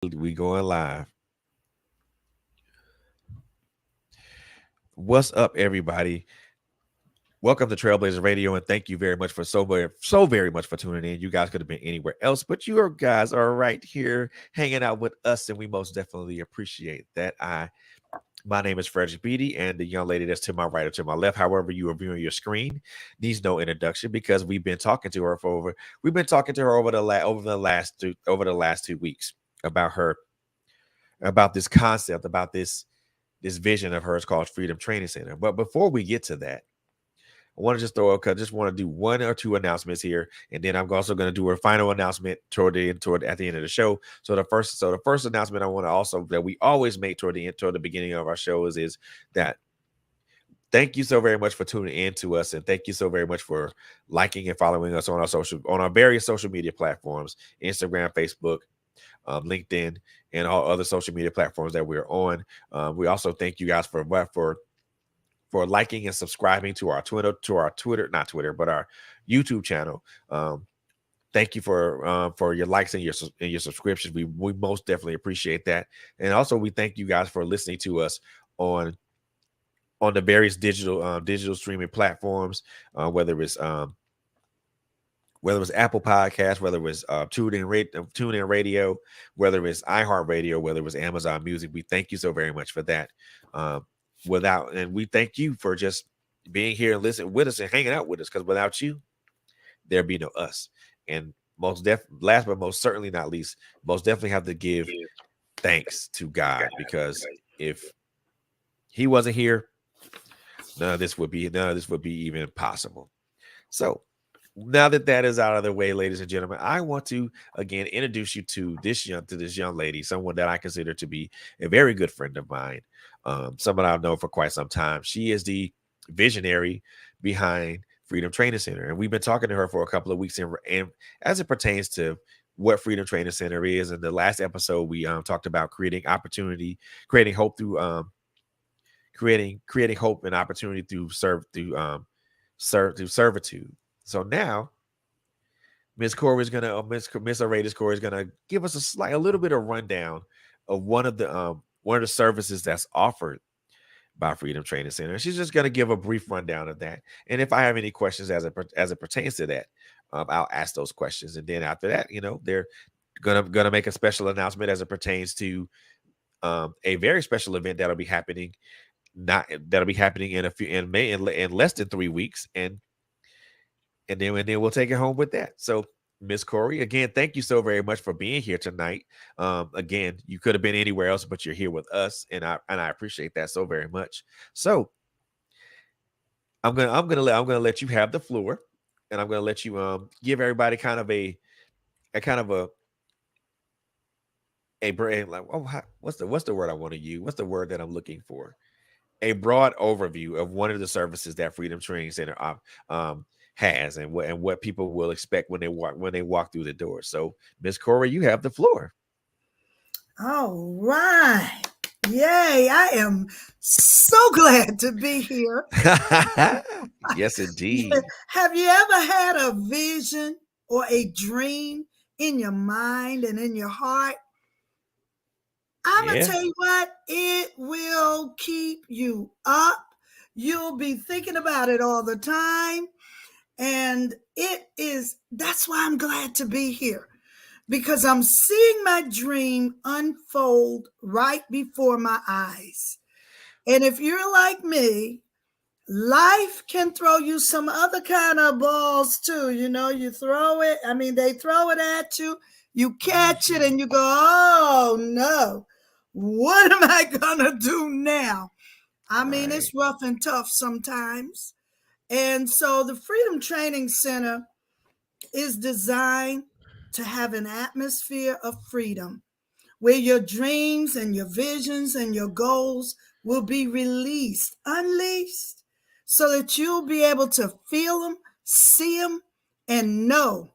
We going live. What's up, everybody? Welcome to Trailblazers Radio, and thank you very much for so very much for tuning in. You guys could have been anywhere else, but you guys are right here hanging out with us, and we most definitely appreciate that. My name is Frederick Beatty, and the young lady that's to my right or to my left, however you are viewing your screen, needs no introduction because we've been talking to her over the last 2 weeks about her about this concept, about this vision of hers called Freedom Training Center. But before we get to that, I want to just want to do one or two announcements here, and then I'm also going to do a final announcement at the end of the show. So the first announcement I want to also that we always make toward the beginning of our shows is that thank you so very much for tuning in to us, and thank you so very much for liking and following us on our various social media platforms, Instagram, Facebook, LinkedIn, and all other social media platforms that we're on. We also thank you guys for liking and subscribing to our not Twitter, but our YouTube channel. Thank you for your likes and your subscriptions. We most definitely appreciate that. And also we thank you guys for listening to us on the various digital streaming platforms, whether it's Apple Podcasts, whether it's TuneIn Radio, whether it's iHeartRadio, whether it's Amazon Music. We thank you so very much for that. And we thank you for just being here and listening with us and hanging out with us, because without you, there'd be no us. And last but most certainly not least, most definitely have to give thanks to God, because if he wasn't here, none of this would be even possible. So now that that is out of the way, ladies and gentlemen, I want to again introduce you to this young lady, someone that I consider to be a very good friend of mine, someone I've known for quite some time. She is the visionary behind Freedom Training Center, and we've been talking to her for a couple of weeks. And as it pertains to what Freedom Training Center is, in the last episode, we talked about creating opportunity, creating hope through creating hope and opportunity through servitude. So now, Miss Corey is gonna Miss Auradis Corey is gonna give us a little bit of rundown of one of the services that's offered by Freedom Training Center. She's just gonna give a brief rundown of that, and if I have any questions as it pertains to that, I'll ask those questions, and then after that, they're gonna make a special announcement as it pertains to a very special event that'll be happening in a few in less than 3 weeks, and then we'll take it home with that. So, Miss Corey, again, thank you so very much for being here tonight. Again, you could have been anywhere else, but you're here with us, and I appreciate that so very much. So, I'm gonna let you have the floor, and I'm gonna let you give everybody kind of a brain like, what's the word I want to use? What's the word that I'm looking for? A broad overview of one of the services that Freedom Training Center has, and what people will expect when they walk through the door. So, Miss Corey, you have the floor. All right. Yay. I am so glad to be here. Yes, indeed. Have you ever had a vision or a dream in your mind and in your heart? I'm going to tell you what, it will keep you up. You'll be thinking about it all the time. And that's why I'm glad to be here, because I'm seeing my dream unfold right before my eyes. And if you're like me, life can throw you some other kind of balls too. You throw it. They throw it at you. You catch it and you go, oh no, what am I going to do now? It's rough and tough sometimes. And so the Freedom Training Center is designed to have an atmosphere of freedom where your dreams and your visions and your goals will be unleashed, so that you'll be able to feel them, see them, and know.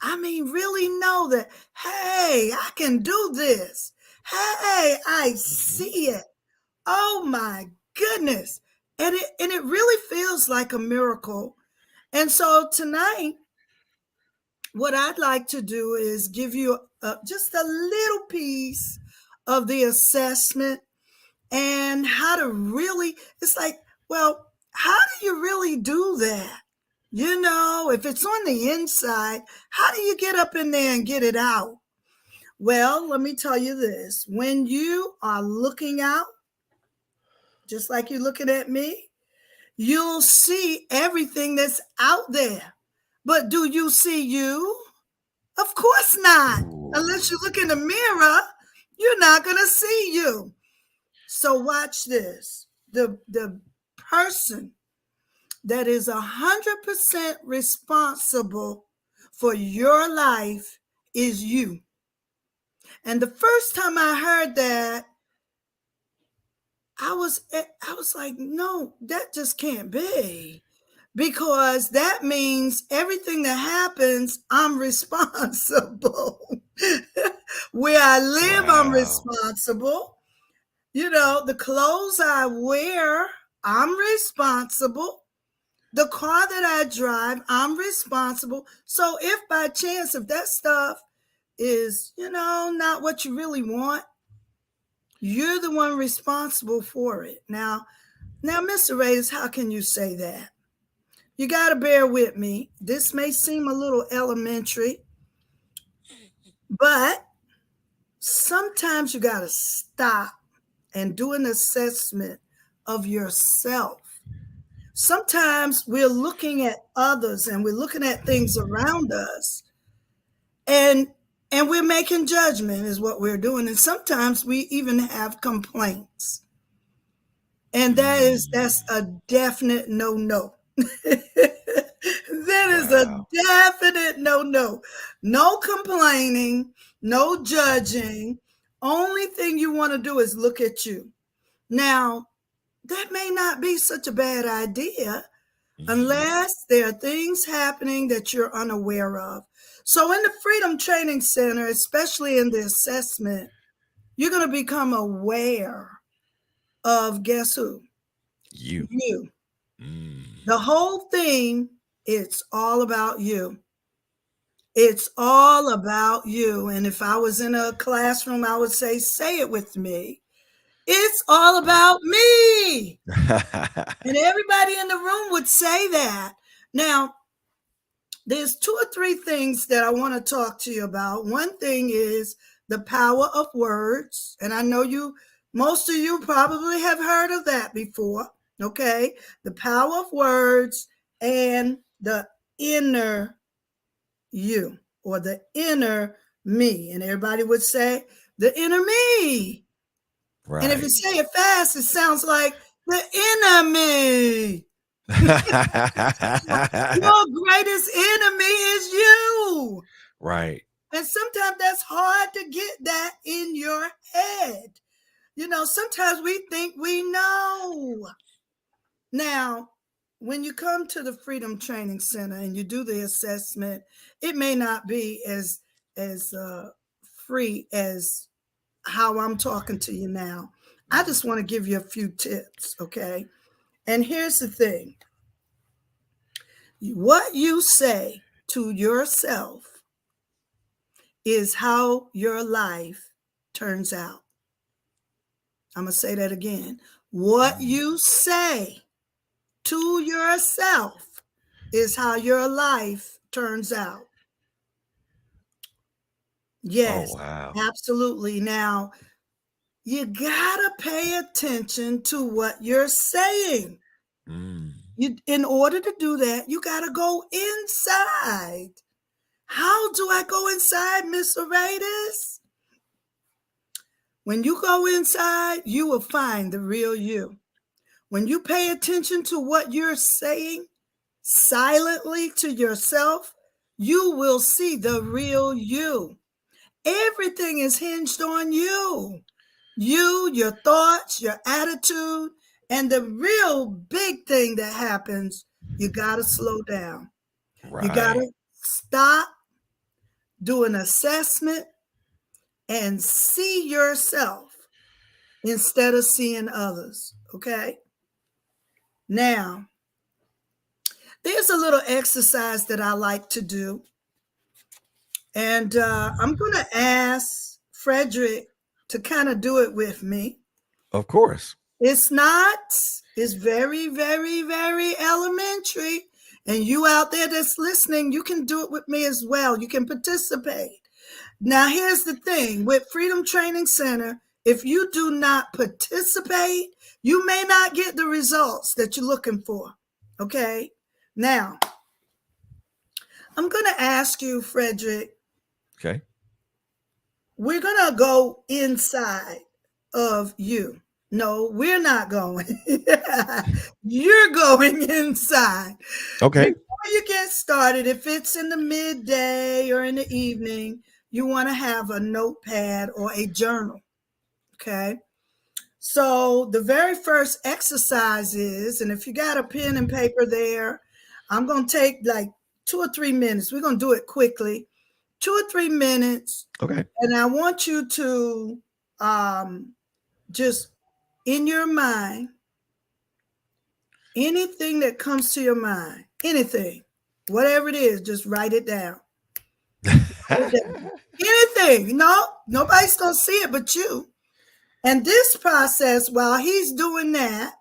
Really know that, hey, I can do this. Hey, I see it. Oh my goodness. And it really feels like a miracle. And so tonight, what I'd like to do is give you just a little piece of the assessment and how to really, it's like, well, how do you really do that? If it's on the inside, how do you get up in there and get it out? Well, let me tell you this. When you are looking out, just like you're looking at me, you'll see everything that's out there. But do you see you? Of course not. Ooh. Unless you look in the mirror, you're not going to see you. So watch this. The person that is 100% responsible for your life is you. And the first time I heard that, I was like, no, that just can't be. Because that means everything that happens, I'm responsible. Where I live, Wow. I'm responsible. The clothes I wear, I'm responsible. The car that I drive, I'm responsible. So if by chance, if that stuff is, not what you really want, you're the one responsible for it. Now, Mr. Reyes, how can you say that? You got to bear with me. This may seem a little elementary, but sometimes you got to stop and do an assessment of yourself. Sometimes we're looking at others and we're looking at things around us and we're making judgment is what we're doing. And sometimes we even have complaints. And that's a definite no. That is a definite no. No complaining, no judging. Only thing you want to do is look at you. Now, that may not be such a bad idea unless there are things happening that you're unaware of. So in the Freedom Training Center, especially in the assessment, you're going to become aware of, guess who? You. The whole thing, it's all about you. It's all about you. And if I was in a classroom, I would say it with me. It's all about me. And everybody in the room would say that. Now, there's 2 or 3 things that I want to talk to you about. One thing is the power of words. And I know most of you probably have heard of that before. Okay. The power of words and the inner you or the inner me. And everybody would say the inner me. Right. And if you say it fast, it sounds like the enemy. Your greatest enemy is you. Right. And sometimes that's hard to get that in your head. Sometimes we think we know. Now, when you come to the Freedom Training Center and you do the assessment, it may not be as free as how I'm talking to you now. I just want to give you a few tips, okay? And here's the thing. What you say to yourself is how your life turns out. I'm going to say that again. What you say to yourself is how your life turns out. Yes, absolutely. Now, you got to pay attention to what you're saying. In order to do that, you got to go inside. How do I go inside, Miss Auradis? When you go inside, you will find the real you. When you pay attention to what you're saying silently to yourself, you will see the real you. Everything is hinged on you. You, your thoughts, your attitude, and the real big thing that happens, you got to slow down. Right. You got to stop, do an assessment, and see yourself instead of seeing others, okay? Now, there's a little exercise that I like to do. And I'm going to ask Frederick to kind of do it with me. Of course. It's very, very, very elementary. And you out there that's listening, you can do it with me as well. You can participate. Now, here's the thing with Freedom Training Center, if you do not participate, you may not get the results that you're looking for. Okay? Now, I'm going to ask you, Frederick. Okay. We're going to go inside of you. No, we're not going. You're going inside. Okay. Before you get started, if it's in the midday or in the evening, you want to have a notepad or a journal. Okay. So the very first exercise is, and if you got a pen and paper there, I'm going to take like 2 or 3 minutes. We're going to do it quickly. 2 or 3 minutes. Okay. And I want you to just in your mind, anything that comes to your mind, anything, whatever it is, just write it down. Anything. No, nobody's going to see it but you. And this process, while he's doing that,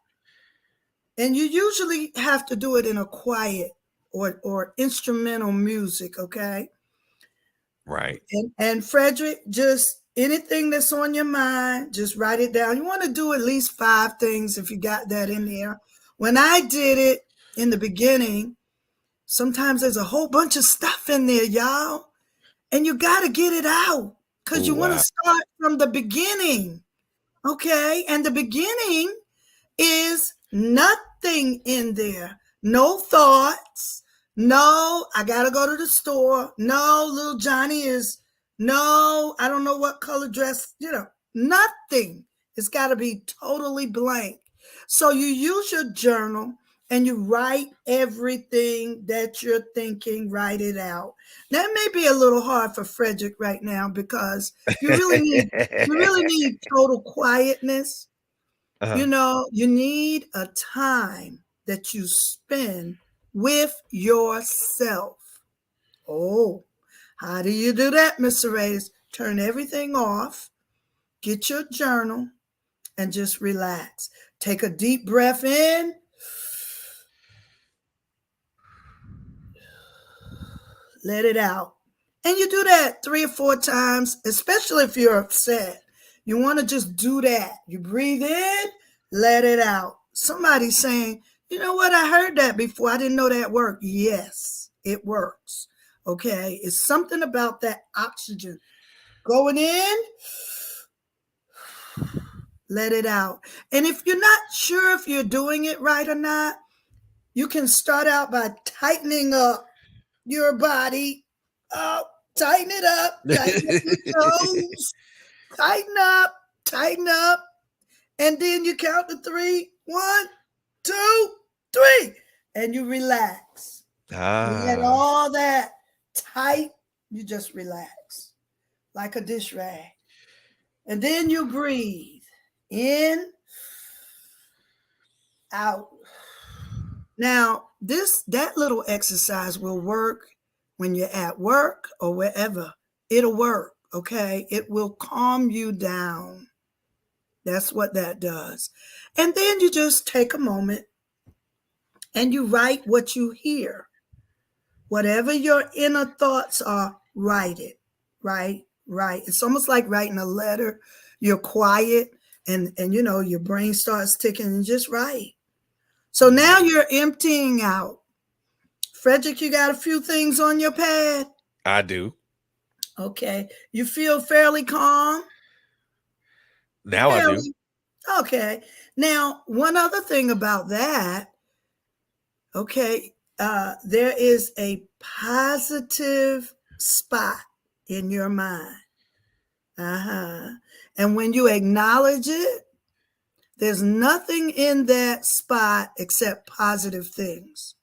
and you usually have to do it in a quiet or instrumental music, okay? Right. And Frederick, just anything that's on your mind, just write it down. You want to do at least 5 things if you got that in there. When I did it in the beginning, sometimes there's a whole bunch of stuff in there, y'all. And you got to get it out because you want to start from the beginning. Okay. And the beginning is nothing in there. No thoughts. No, I got to go to the store. No, little Johnny is, no, I don't know what color dress, nothing. It's got to be totally blank. So you use your journal and you write everything that you're thinking, write it out. That may be a little hard for Frederick right now because you really need total quietness. You need a time that you spend with yourself. Oh, how do you do that, Miss Auradis? Turn everything off, get your journal, and just relax. Take a deep breath in. Let it out. And you do that 3 or 4 times, especially if you're upset. You want to just do that. You breathe in, let it out. Somebody's saying, you know what? I heard that before. I didn't know that worked. Yes, it works. Okay. It's something about that oxygen going in, let it out. And if you're not sure if you're doing it right or not, you can start out by tightening up your body. Tighten it up. Tighten up your toes. Tighten up. And then you count to 3. 1, 2, 3. And you relax. You get all that tight. You just relax like a dish rag. And then you breathe in, out. Now, that little exercise will work when you're at work or wherever. It'll work, okay? It will calm you down. That's what that does. And then you just take a moment and you write what you hear. Whatever your inner thoughts are, write it. Right? It's almost like writing a letter. You're quiet and your brain starts ticking and just write. So now you're emptying out. Frederick, you got a few things on your pad? I do. Okay. You feel fairly calm? Now I do. Okay. Now, one other thing about that, okay, there is a positive spot in your mind. And when you acknowledge it, there's nothing in that spot except positive things.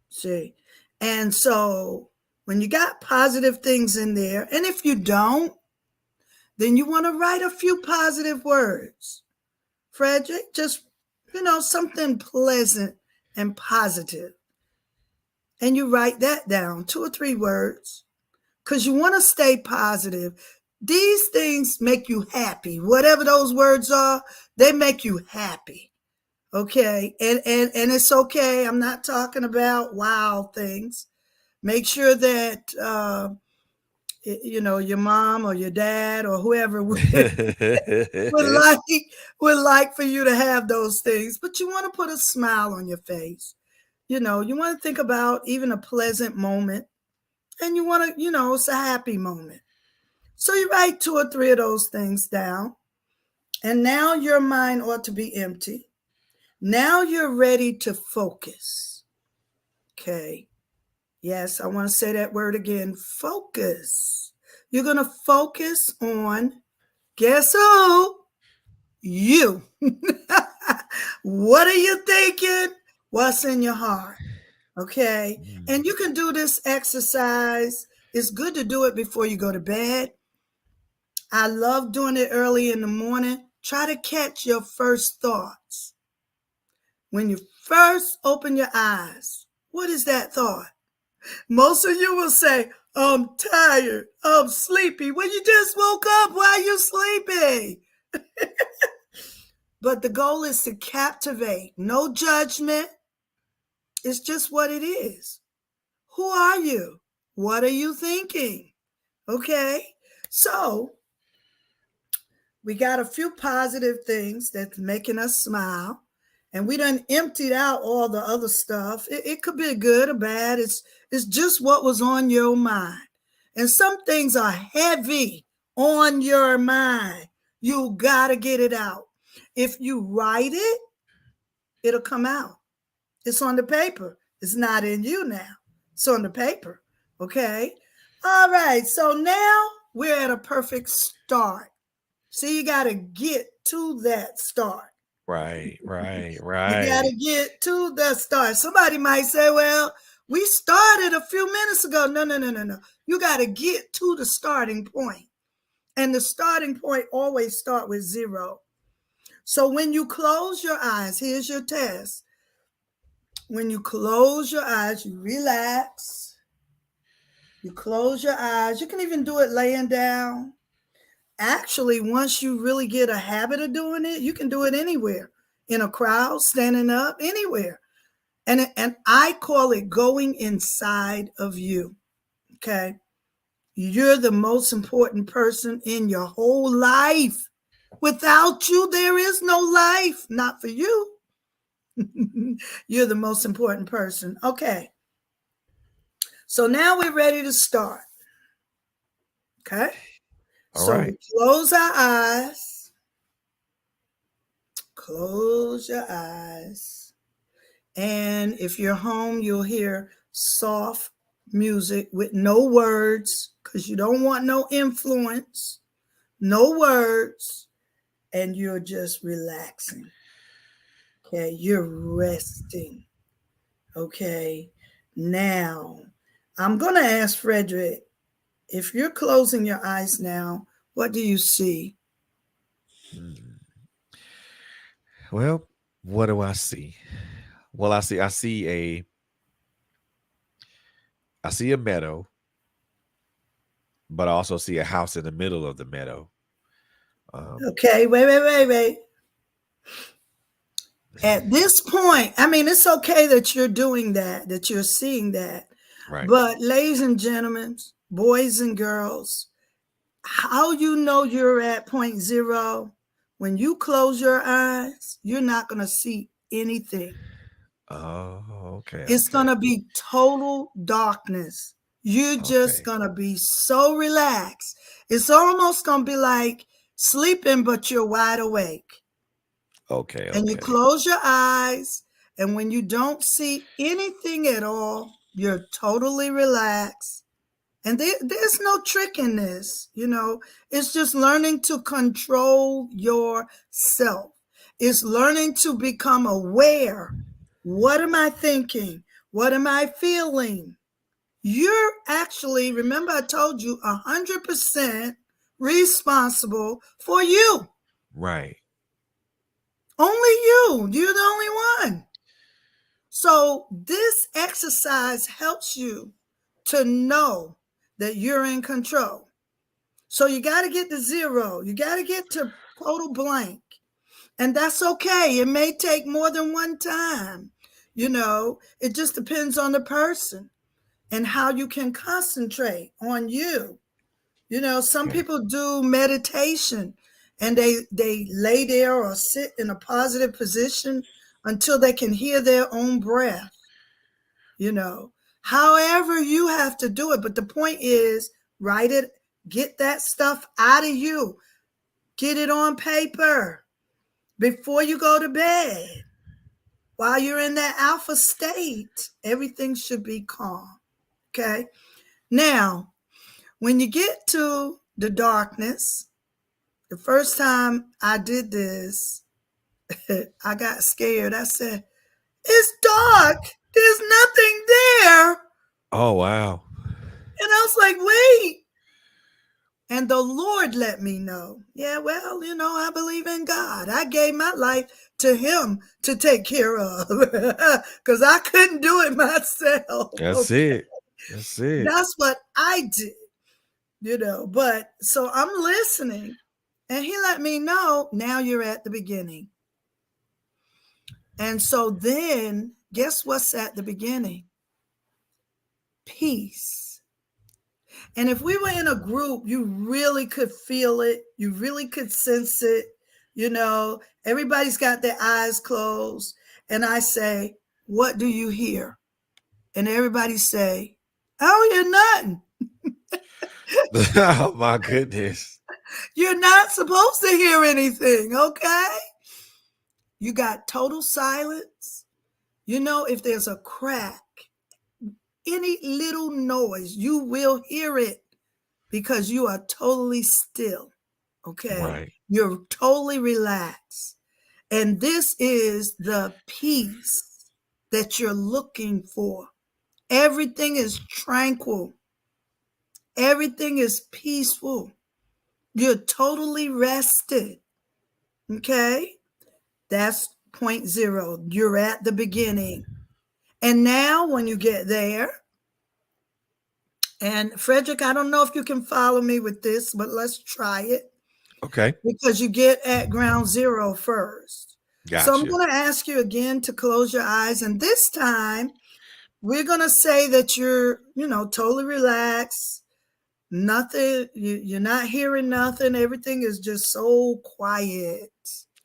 See? And so when you got positive things in there, and if you don't, then you want to write a few positive words. Frederick, just, something pleasant and positive. And you write that down, 2 or 3 words. because you want to stay positive. These things make you happy. Whatever those words are, they make you happy. Okay. And it's okay. I'm not talking about wow things. Make sure that your mom or your dad or whoever would like would like for you to have those things, but you want to put a smile on your face. You want to think about even a pleasant moment, and you want to, it's a happy moment. So you write 2 or 3 of those things down, and now your mind ought to be empty. Now you're ready to focus. Okay. Yes, I want to say that word again, focus. You're going to focus on, guess who? You. What are you thinking? What's in your heart? Okay. And you can do this exercise. It's good to do it before you go to bed. I love doing it early in the morning. Try to catch your first thoughts. When you first open your eyes, what is that thought? Most of you will say, I'm tired, I'm sleepy. Well, you just woke up. Why are you sleeping? But the goal is to captivate. No judgment. It's just what it is. Who are you? What are you thinking? Okay. So we got a few positive things that's making us smile. And we done emptied out all the other stuff. It could be good or bad. It's just what was on your mind. And some things are heavy on your mind. You got to get it out. If you write it, it'll come out. It's on the paper. It's not in you now. It's on the paper. Okay? All right. So now we're at a perfect start. See, you got to get to that start. Right. You got to get to the start. Somebody might say, well, we started a few minutes ago. No. You got to get to the starting point. And the starting point always start with 0. So when you close your eyes, here's your test. When you close your eyes, you relax. You close your eyes. You can even do it laying down. Actually, once you really get a habit of doing it, you can do it anywhere. In a crowd, standing up, anywhere. And I call it going inside of you. Okay? You're the most important person in your whole life. Without you, there is no life. Not for you. You're the most important person. Okay. So now we're ready to start. Okay? All so right. We close our eyes. Close your eyes. And if you're home, you'll hear soft music with no words, because you don't want no influence, no words, and you're just relaxing. Okay, you're resting. Okay, now I'm going to ask Frederick, if you're closing your eyes now, what do you see? Well, what do I see? Well, I see a meadow, but I also see a house in the middle of the meadow. Okay, wait. At this point, I mean, it's okay that you're doing that you're seeing that. Right. But ladies and gentlemen, boys and girls, how you know you're at point 0? When you close your eyes, you're not going to see anything. Oh, okay. It's going to be total darkness. You're just going to be so relaxed. It's almost going to be like sleeping, but you're wide awake. Okay. And you close your eyes, and when you don't see anything at all, you're totally relaxed. And there's no trick in this, It's just learning to control yourself. It's learning to become aware. What am I thinking? What am I feeling? You're actually, remember I told you, 100% responsible for you. Right. Only you. You're the only one. So this exercise helps you to know that you're in control. So you got to get to zero. You got to get to total blank. And that's okay. It may take more than one time. It just depends on the person and how you can concentrate on you. Some people do meditation and they lay there or sit in a positive position until they can hear their own breath. However you have to do it. But the point is, write it, get that stuff out of you, get it on paper before you go to bed. While you're in that alpha state, everything should be calm. Okay. Now, when you get to the darkness, the first time I did this, I got scared. I said, it's dark. There's nothing there. Oh, wow. And I was like, wait. And the Lord let me know. Yeah, well, I believe in God. I gave my life to him to take care of because I couldn't do it myself. That's it. That's it. That's what I did, But so I'm listening and he let me know, now you're at the beginning. And so then guess what's at the beginning? Peace. And if we were in a group, you really could feel it. You really could sense it. Everybody's got their eyes closed. And I say, what do you hear? And everybody say, I don't hear nothing. Oh, my goodness. You're not supposed to hear anything, okay? You got total silence. If there's a crack, any little noise, you will hear it because you are totally still, okay? Right. You're totally relaxed. And this is the peace that you're looking for. Everything is tranquil. Everything is peaceful. You're totally rested, okay? That's 0. You're at the beginning. And now when you get there, and Frederick, I don't know if you can follow me with this, but let's try it. Okay. Because you get at ground zero first. Gotcha. So I'm going to ask you again to close your eyes. And this time, we're going to say that you're, totally relaxed. Nothing, you're not hearing nothing. Everything is just so quiet.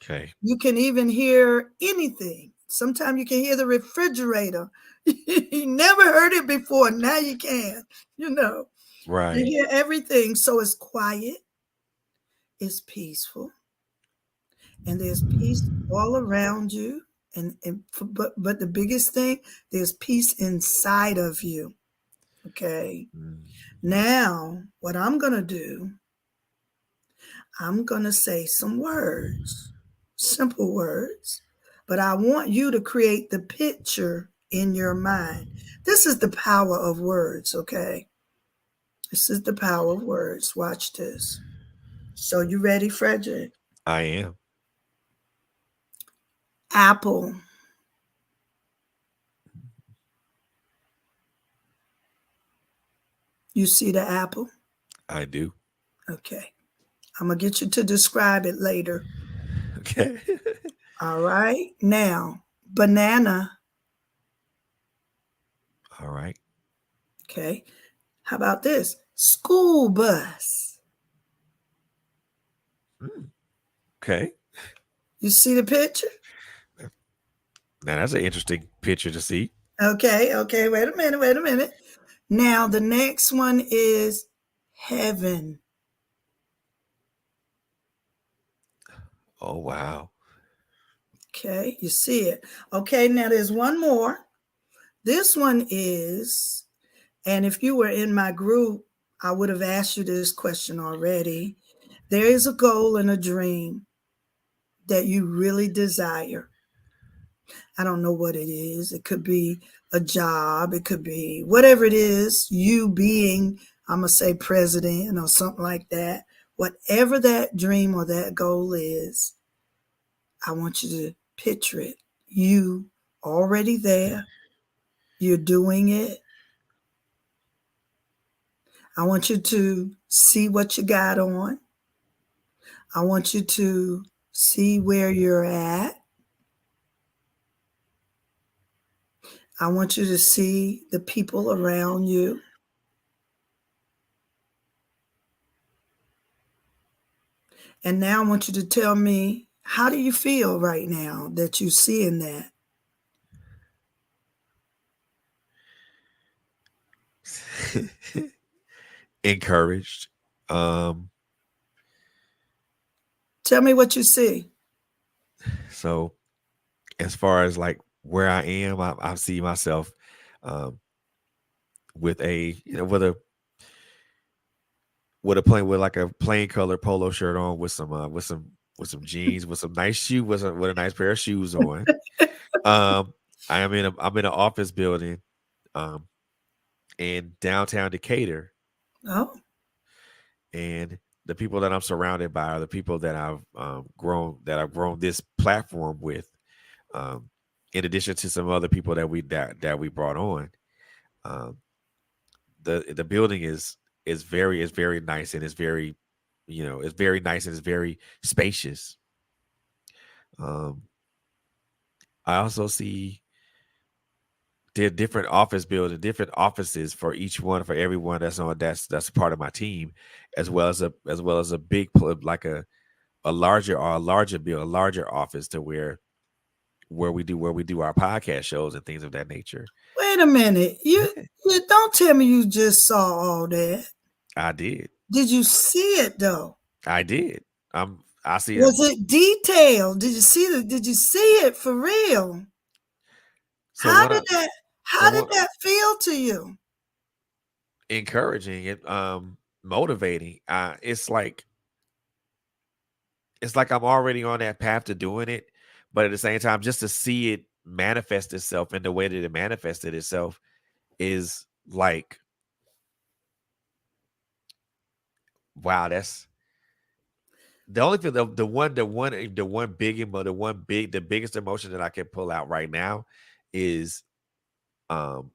Okay. You can even hear anything. Sometimes you can hear the refrigerator. You never heard it before. Now you can, Right. You hear everything. So it's quiet. It's peaceful. And there's peace all around you. But the biggest thing, there's peace inside of you. Okay. Now, what I'm going to do, I'm going to say some words, simple words, but I want you to create the picture in your mind. This is the power of words, okay? This is the power of words. Watch this. So you ready, Frederick? I am. Apple. You see the apple? I do. Okay. I'm going to get you to describe it later. Okay. All right. Now, banana. All right. Okay. How about this? School bus. Okay. You see the picture? Now, that's an interesting picture to see. Okay. Wait a minute. Now, the next one is heaven. Oh, wow. Okay. You see it. Okay. Now, there's one more. This one is, and if you were in my group, I would have asked you this question already. There is a goal and a dream that you really desire. I don't know what it is. It could be a job. It could be whatever it is, you being, I'm going to say president or something like that. Whatever that dream or that goal is, I want you to picture it. You already there. You're doing it. I want you to see what you got on. I want you to see where you're at. I want you to see the people around you. And now I want you to tell me, how do you feel right now that you're seeing that? Encouraged. Tell me what you see. So as far as like where I am, I see myself um, with a with like a plain color polo shirt on with some jeans with some nice shoe with a nice pair of shoes on. I'm in an office building um, in downtown Decatur, Oh, and the people that I'm surrounded by are the people that I've grown this platform with. Um, in addition to some other people that we brought on, um, the building is very nice and it's very it's very nice and it's very spacious. Um, I also see there different office buildings, different offices for each one for everyone that's part of my team, as well as a like a larger or a larger bill a larger office to where we do our podcast shows and things of that nature. wait a minute. You don't tell me you just saw all that. I did. Did you see it though? I did. I see it. Was it detailed? Did you see it for real? So How what did I that so how did what that feel to you? encouraging it, motivating. It's like I'm already on that path to doing it, but at the same time, just to see it manifest itself in the way that it manifested itself is like, wow, that's the only thing. The biggest emotion that I can pull out right now is um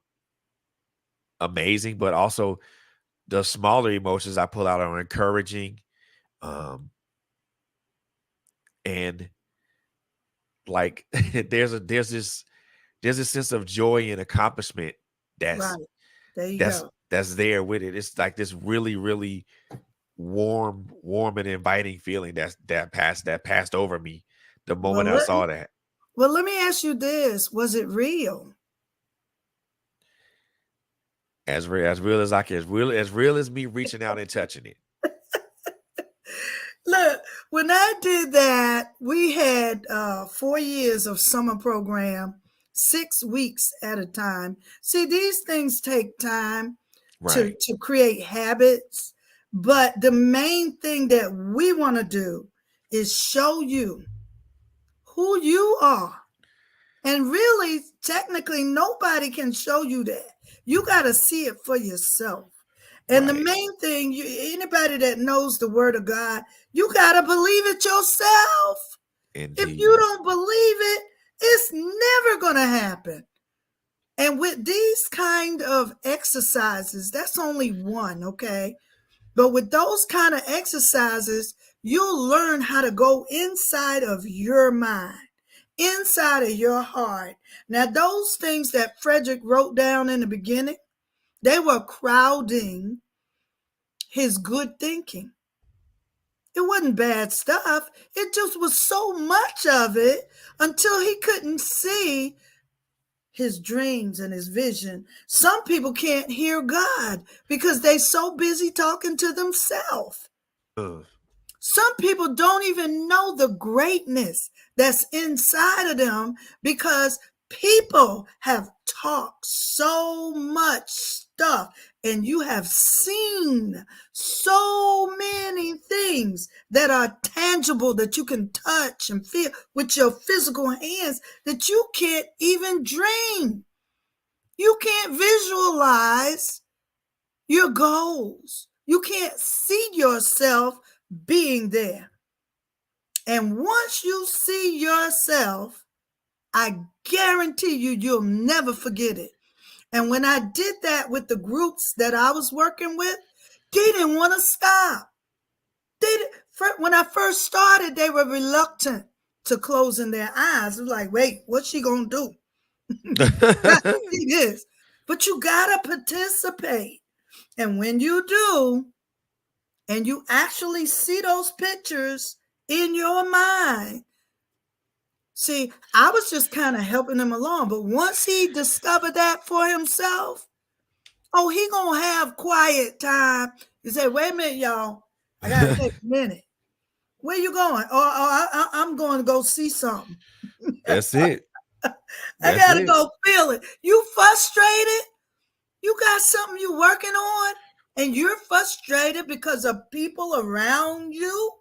amazing, but also the smaller emotions I pull out are encouraging, um, and like there's this sense of joy and accomplishment that's Right. There you go. that's there with it. It's like this really warm and inviting feeling that passed over me the Well, moment I saw that. let me ask you this. Was it real? As real as I can, as real as me reaching out and touching it. Look, when I did that, we had 4 years of summer program, 6 weeks at a time. See, these things take time Right. to create habits, but the main thing that we want to do is show you who you are. And really, technically, nobody can show you that. You got to see it for yourself. And the Right. main thing, anybody that knows the word of God, you got to believe it yourself. If you Indeed. don't believe it, it's never going to happen. And with these kind of exercises, that's only one, okay? But with those kind of exercises, you'll learn how to go inside of your mind, inside of your heart. Now, those things that Frederick wrote down in the beginning, they were crowding his good thinking. It wasn't bad stuff. It just was so much of it until he couldn't see his dreams and his vision. Some people can't hear God because they're so busy talking to themselves. Ugh. Some people don't even know the greatness that's inside of them because people have talked so much stuff and you have seen so many things that are tangible that you can touch and feel with your physical hands that you can't even dream. You can't visualize your goals. You can't see yourself being there. And once you see yourself, I guarantee you, you'll never forget it. And when I did that with the groups that I was working with, They didn't want to stop. When I first started, they were reluctant to closing their eyes. It was like, wait, what's she gonna do? That's what it is. But you gotta participate. And when you do, and you actually see those pictures in your mind, see, I was just kind of helping him along. But once he discovered that for himself, oh, he gonna have quiet time. He said, wait a minute, y'all. I gotta take a minute. Where you going? I'm going to go see something. That's it. I That's gotta it. go feel it. You frustrated? You got something you working on, and you're frustrated because of people around you?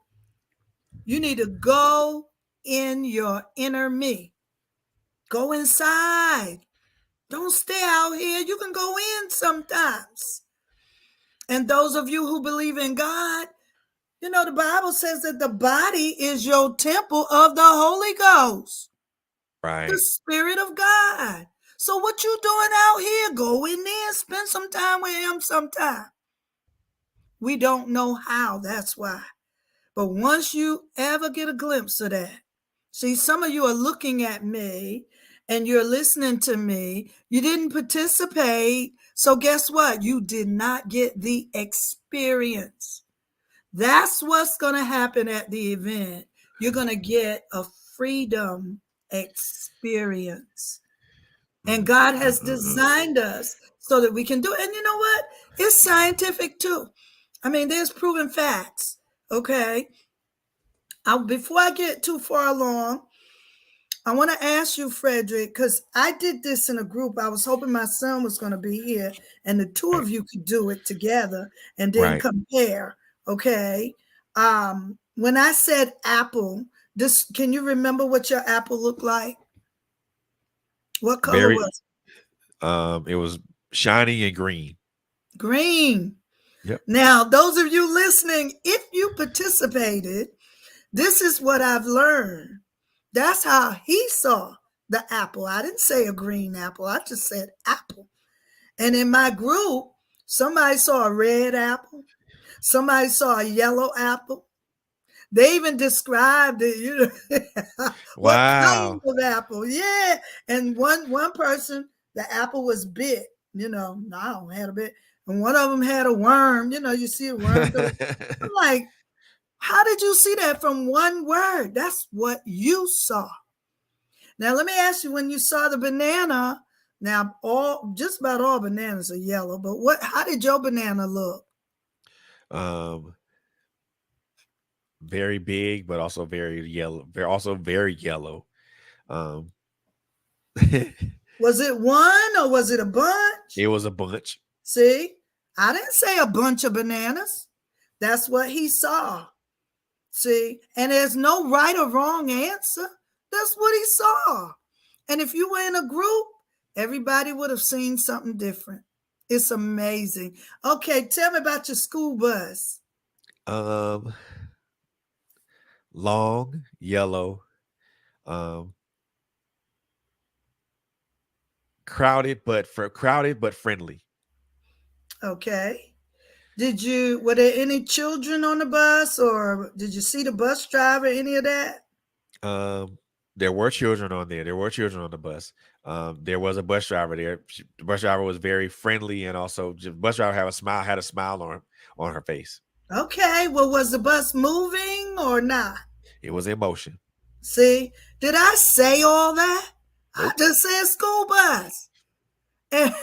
You need to go in your inner me. Go inside. Don't stay out here. You can go in sometimes. And those of you who believe in God, you know, the Bible says that the body is your temple of the Holy Ghost, the Right. Spirit of God. So what you doing out here? Go in there, spend some time with him sometime. We don't know how, that's why. But once you ever get a glimpse of that, see, some of you are looking at me and you're listening to me. You didn't participate. So guess what? You did not get the experience. That's what's going to happen at the event. You're going to get a freedom experience. And God has designed us so that we can do it. And you know what? It's scientific too. I mean, there's proven facts. Okay. Before I get too far along, I want to ask you, Frederick, because I did this in a group. I was hoping my son was going to be here and the two of you could do it together and then Right. compare. Okay. When I said apple, can you remember what your apple looked like? What color Very. was It was shiny and green. it? Green. Yep. Now, those of you listening, if you participated, this is what I've learned. That's how he saw the apple. I didn't say a green apple. I just said apple. And in my group, somebody saw a red apple. Somebody saw a yellow apple. They even described it, you know, what kind Wow. of apple. Yeah. And one person, the apple was bit, you know, no, had a bit. And one of them had a worm, you know, you see a worm. I'm like, how did you see that from one word? That's what you saw. Now, let me ask you, when you saw the banana, now just about all bananas are yellow, but how did your banana look? um, very big, but also very yellow. Very yellow. Um, Was it one or was it a bunch? it was a bunch. See, I didn't say a bunch of bananas. That's what he saw. See, and there's no right or wrong answer. That's what he saw. And if you were in a group, everybody would have seen something different. It's amazing. Okay, tell me about your school bus. Um, long, yellow, um, crowded but friendly. Okay. Were there any children on the bus, or did you see the bus driver, any of that? Um, there were children on there. There were children on the bus. There was a bus driver there. The bus driver was very friendly, and also the bus driver had a smile on her face. Okay. Well, was the bus moving or not? It was in motion. See, did I say all that? I Nope. just said school bus. And,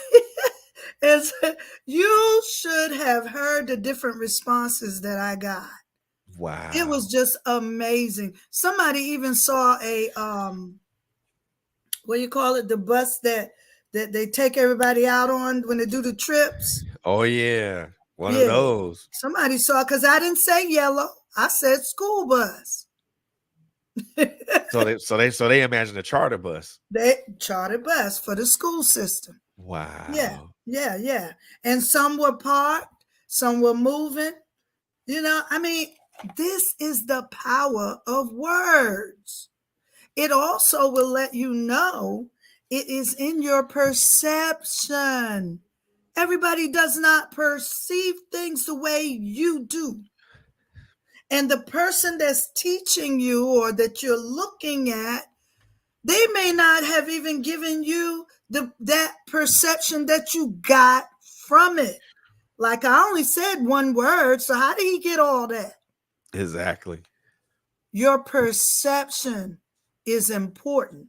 and you should have heard the different responses that I got. It was Wow. just amazing. Somebody even saw a what do you call it? The bus that they take everybody out on when they do the trips. Oh yeah, one of Yeah. those. Somebody saw, because I didn't say yellow. I said school bus. So they imagine a charter bus. They chartered bus for the school system. Yeah, Wow. yeah, yeah. And some were parked, some were moving. You know, I mean, this is the power of words. It also will let you know it is in your perception. Everybody does not perceive things the way you do. And the person that's teaching you or that you're looking at, they may not have even given you that perception that you got from it. Like I only said one word, so how did he get all that? Exactly. Your perception is important.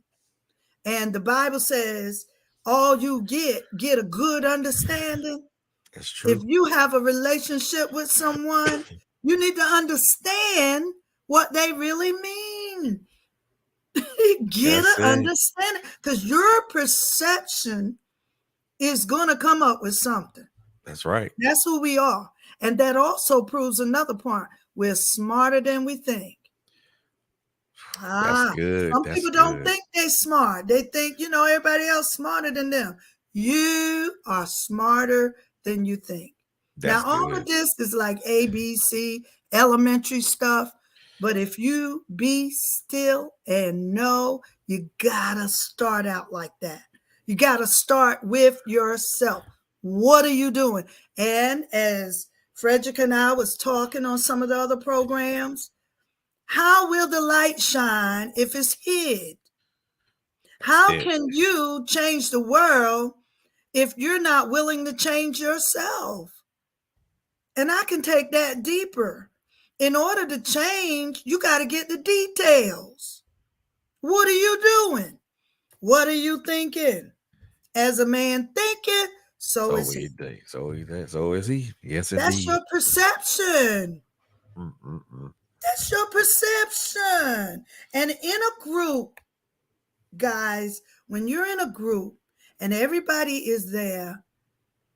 And the Bible says, all you get a good understanding. That's If true. you have a relationship with someone, you need to understand what they really mean. Get That's an it. understanding, because your perception is going to come up with something. That's right. That's who we are. And that also proves another point. We're smarter than we think. That's Ah, good. some That's people don't good. think they're smart. They think, everybody else smarter than them. You are smarter than you think. Now, That's all good. of this is like ABC, elementary stuff. But if you be still and know, you gotta start out like that. You gotta start with yourself. What are you doing? And as Frederick and I was talking on some of the other programs, how will the light shine if it's hid? That's How it. can you change the world if you're not willing to change yourself? And I can take that deeper. In order to change, you got to get the details. What are you doing? What are you thinking? As a man thinketh, so So is we he. think. So he that. So is he. Yes, That's indeed. your perception. Mm-mm-mm. That's your perception. And in a group, guys, when you're in a group and everybody is there,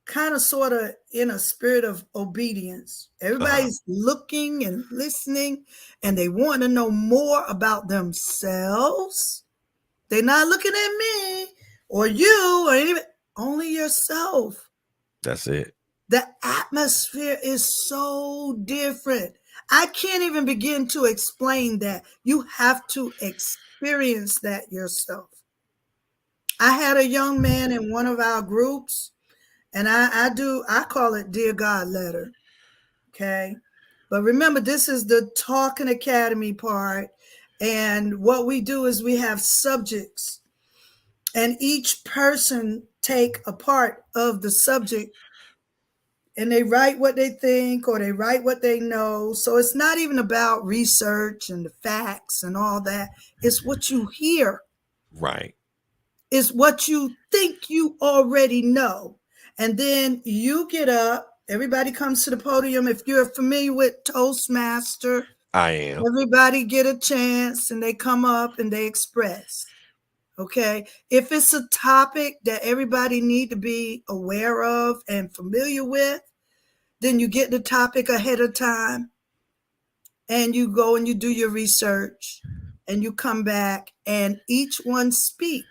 kind of sort of in a spirit of obedience, Uh-huh. everybody's looking and listening and they want to know more about themselves. They're not looking at me or you or anybody, only yourself. That's it. The atmosphere is so different. I can't even begin to explain that. You have to experience that yourself. I had a young man in one of our groups, and I call it Dear God letter. Okay. But remember, this is the Talking Academy part. And what we do is we have subjects, and each person take a part of the subject and they write what they think or they write what they know. So it's not even about research and the facts and all that. It's what you hear. Right. It's what you think you already know. And then you get up, everybody comes to the podium. If you're familiar with Toastmaster, I am. everybody get a chance and they come up and they express. Okay. If it's a topic that everybody need to be aware of and familiar with, then you get the topic ahead of time and you go and you do your research and you come back and each one speak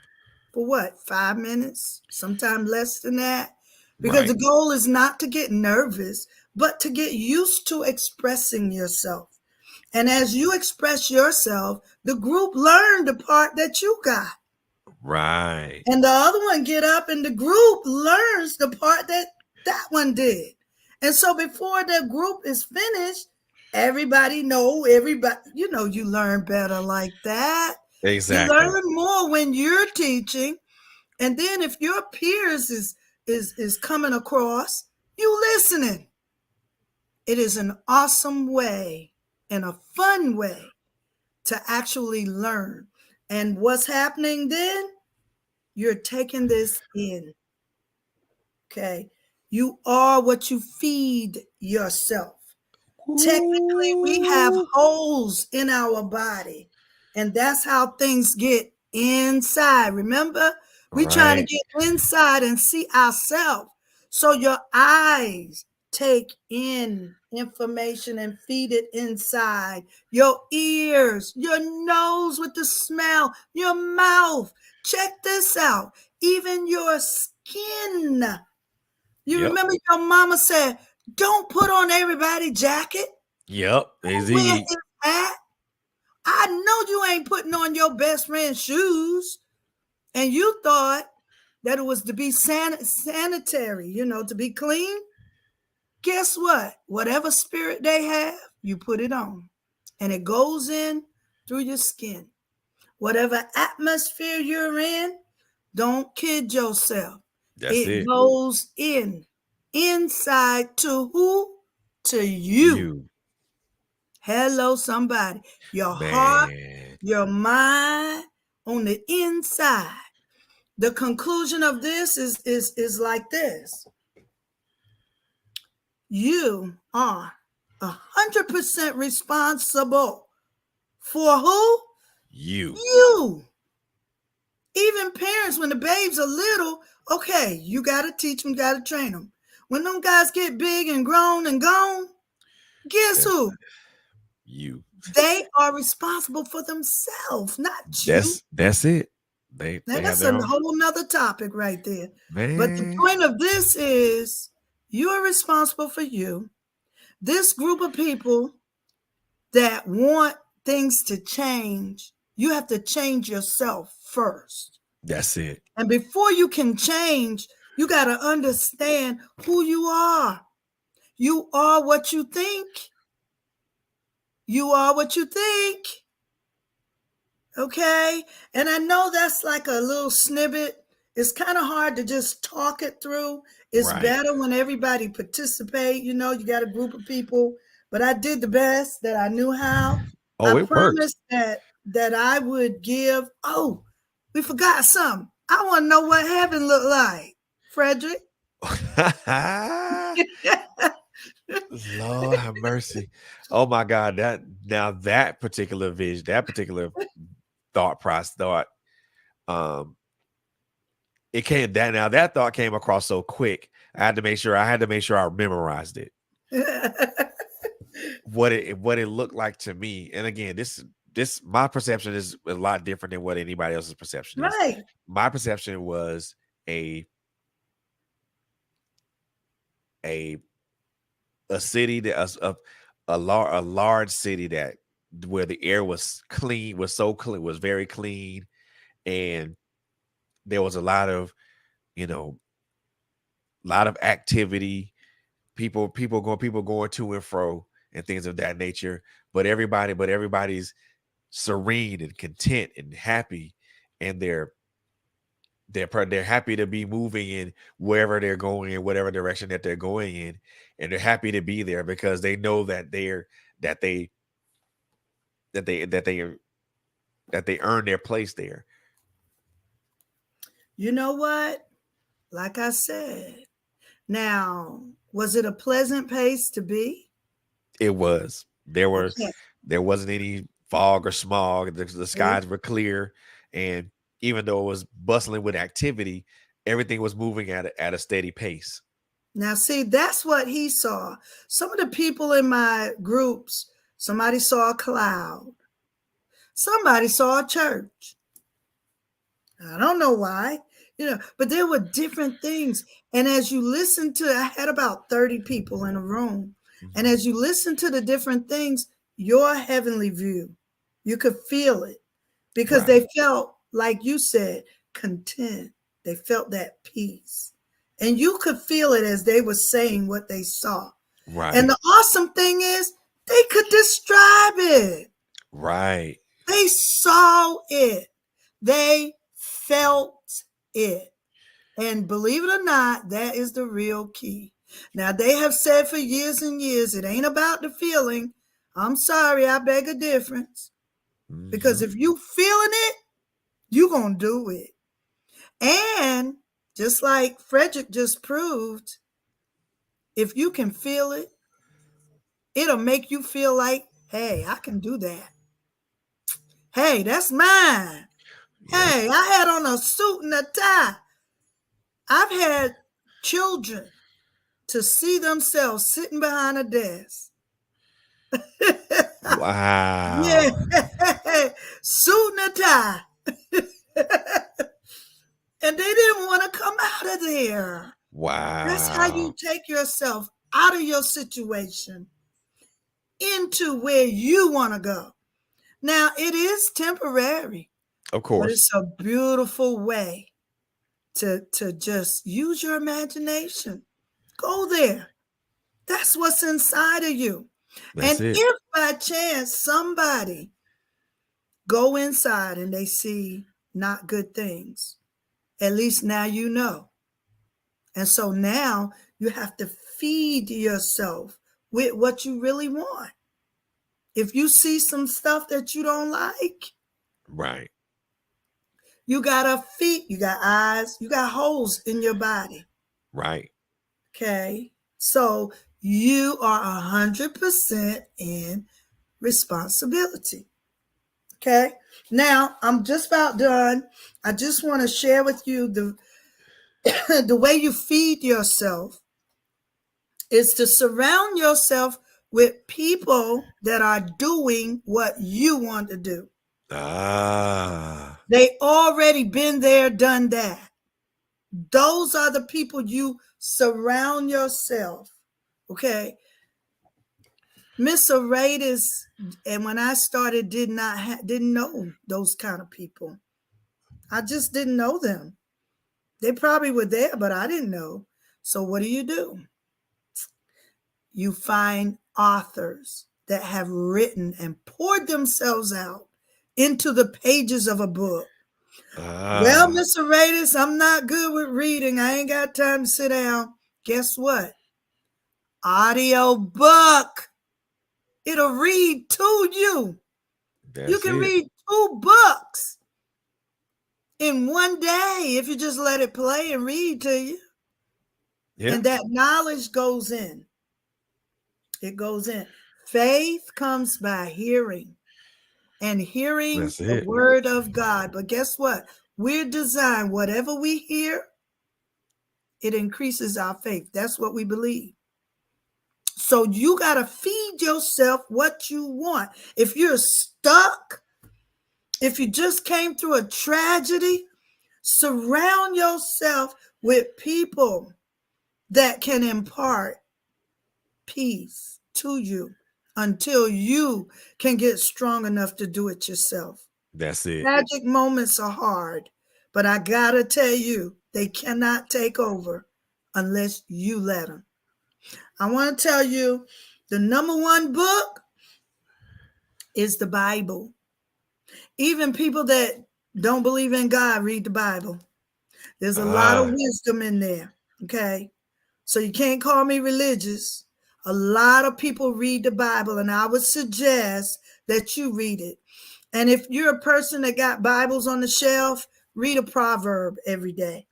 for what, 5 minutes, sometimes less than that, because Right. the goal is not to get nervous, but to get used to expressing yourself. And as you express yourself, the group learned the part that you got. Right. And the other one get up and the group learns the part that that one did. And so before the group is finished, everybody know everybody, you learn better like that. You Exactly. learn more when you're teaching. And then if your peers is coming across, you listening. It is an awesome way and a fun way to actually learn. And what's happening then? You're taking this in. Okay. You are what you feed yourself. Technically, we have Ooh. holes in our body, and that's how things get inside. Remember, we trying to Right. get inside and see ourselves. So your eyes take in information and feed it inside. Your ears, your nose with the smell, your mouth. Check this out. Even your skin. You Yep. remember your mama said, don't put on everybody jacket. Yep. Don't wear Easy. his hat. I know you ain't putting on your best friend's shoes. And you thought that it was to be sanitary, to be clean. Guess what? Whatever spirit they have, you put it on. And it goes in through your skin. Whatever atmosphere you're in, don't kid yourself. That's It it. goes inside to who? To you. You, Hello, somebody. Your heart, man. your mind on the inside. The conclusion of this is like this. You are 100% responsible for who? You. You. Even parents, when the babes are little, okay, you got to teach them, got to train them. When them guys get big and grown and gone, guess who? You. They are responsible for themselves, not you. That's it. They Now, have that's their a own, whole nother topic right there. But the man. point of this is you are responsible for you. This group of people that want things to change, you have to change yourself first. That's it. And before you can change, you got to understand who you are. You are what you think. You are what you think. Okay? And I know that's like a little snippet. It's kind of hard to just talk it through. It's Right. better when everybody participate. You got a group of people. But I did the best that I knew how. Oh, I it worked. promised that I would give. Oh, we forgot something. I want to know what heaven looked like, Frederick. Lord have mercy. Oh my God. That particular vision, that particular thought, it came that thought came across so quick. I had to make sure I memorized it. What it looked like to me. And again, this my perception is a lot different than what anybody else's perception is. Right. My perception was a city that a large city that where the air was clean, was very clean, and there was a lot of activity, people going to and fro and things of that nature, but everybody's serene and content and happy, and they're happy to be moving in wherever they're going, in whatever direction that they're going in, and they're happy to be there because they know that they earn their place there. You know what? Like I said, now, was it a pleasant place to be? It was. Okay. There wasn't any fog or smog. The skies were clear, and even though it was bustling with activity, everything was moving at a steady pace. Now, see, that's what he saw. Some of the people in my groups, somebody saw a cloud. Somebody saw a church. I don't know why, but there were different things. And as you listen to, I had about 30 people in a room. And as you listen to the different things, your heavenly view, you could feel it because they felt, like you said, content. They felt that peace. And you could feel it as they were saying what they saw. Right. And the awesome thing is they could describe it. Right. They saw it. They felt it. And believe it or not, that is the real key. Now, they have said for years and years, it ain't about the feeling. I'm sorry, I beg a difference. Because if you feeling it, you going to do it. And just like Frederick just proved, if you can feel it, it'll make you feel like, hey, I can do that. Hey, that's mine. Yeah. Hey, I had on a suit and a tie. I've had children to see themselves sitting behind a desk. Wow. Yeah. Suit and a tie. And they didn't want to come out of there. Wow. That's how you take yourself out of your situation into where you want to go. Now, it is temporary. Of course. But it's a beautiful way to just use your imagination. Go there. That's what's inside of you. That's And it. if by chance somebody go inside and they see not good things, at least now you know. And so now you have to feed yourself with what you really want. If you see some stuff that you don't like, Right. you got a feet, you got eyes, you got holes in your body. Right. Okay. So you are 100% in responsibility. Okay. Now I'm just about done. I just want to share with you the the way you feed yourself is to surround yourself with people that are doing what you want to do. Ah. They already been there, done that. Those are the people you surround yourself. Okay. Miss Auradis, and when I started, didn't know those kind of people. I just didn't know them. They probably were there, but I didn't know. So what do? You find authors that have written and poured themselves out into the pages of a book. Well, Ah. Miss Auradis, I'm not good with reading. I ain't got time to sit down. Guess what? Audio book. It'll read to you. You That's can it. read 2 books in one day if you just let it play and read to you. Yeah. And that knowledge goes in. It goes in. Faith comes by hearing and hearing That's the it. word of God. But guess what? We're designed, whatever we hear, it increases our faith. That's what we believe. So you got to feed yourself what you want. If you're stuck, if you just came through a tragedy, surround yourself with people that can impart peace to you until you can get strong enough to do it yourself. That's it. Tragic moments are hard, but I gotta tell you, they cannot take over unless you let them. I want to tell you the number one book is the Bible. Even people that don't believe in God read the Bible. There's a lot of Ah. wisdom in there. Okay. So you can't call me religious. A lot of people read the Bible, and I would suggest that you read it. And if you're a person that got Bibles on the shelf, read a proverb every day,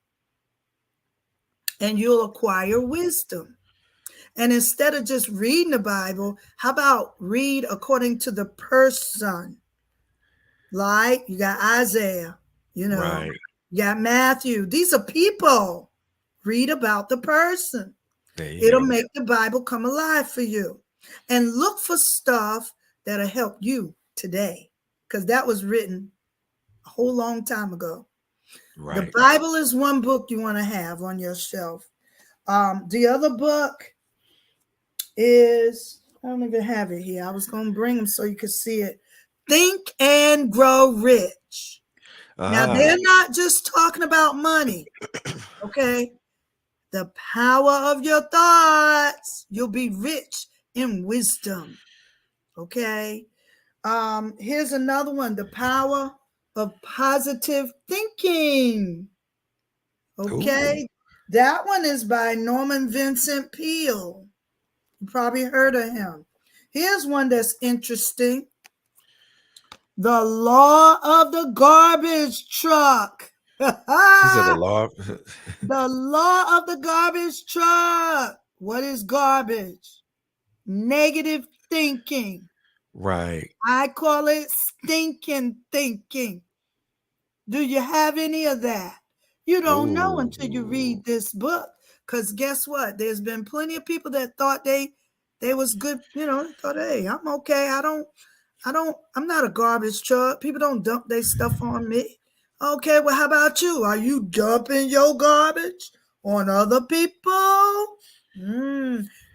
and you'll acquire wisdom. And instead of just reading the Bible, how about read according to the person? Like you got Isaiah, you Right. got Matthew. These are people. Read about the person. There you It'll go. make the Bible come alive for you. And look for stuff that'll help you today, because that was written a whole long time ago. The Right. Bible is one book you want to have on your shelf. The other book is, I don't even have it here. I was going to bring them so you could see it. Think and Grow Rich. Now, Ah. they're not just talking about money, okay? The power of your thoughts. You'll be rich in wisdom, okay? Here's another one, The Power of Positive Thinking, Ooh. okay? That one is by Norman Vincent Peale. You probably heard of him. Here's one that's interesting. The Law of the Garbage Truck. She said the The law. Law of the Garbage Truck. What is garbage? Negative thinking. Right. I call it stinking thinking. Do you have any of that? You don't know until you Ooh. read this book. Because guess what? There's been plenty of people that thought they was good, thought, hey, I'm okay. I'm not a garbage truck. People don't dump their stuff on me. Okay, well, how about you? Are you dumping your garbage on other people?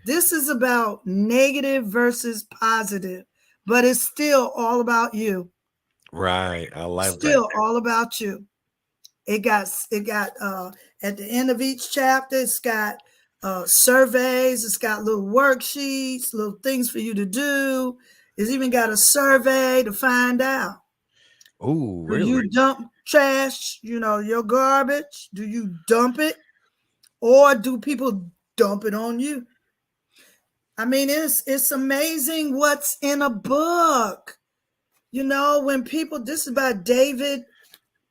This is about negative versus positive, but it's still all about you. Right. I like that. Still all about you. It got at the end of each chapter, it's got surveys, it's got little worksheets, little things for you to do. It's even got a survey to find out. Oh, Do you really? dump trash, your garbage? Do you dump it? Or do people dump it on you? I mean, it's amazing what's in a book. When people, this is by David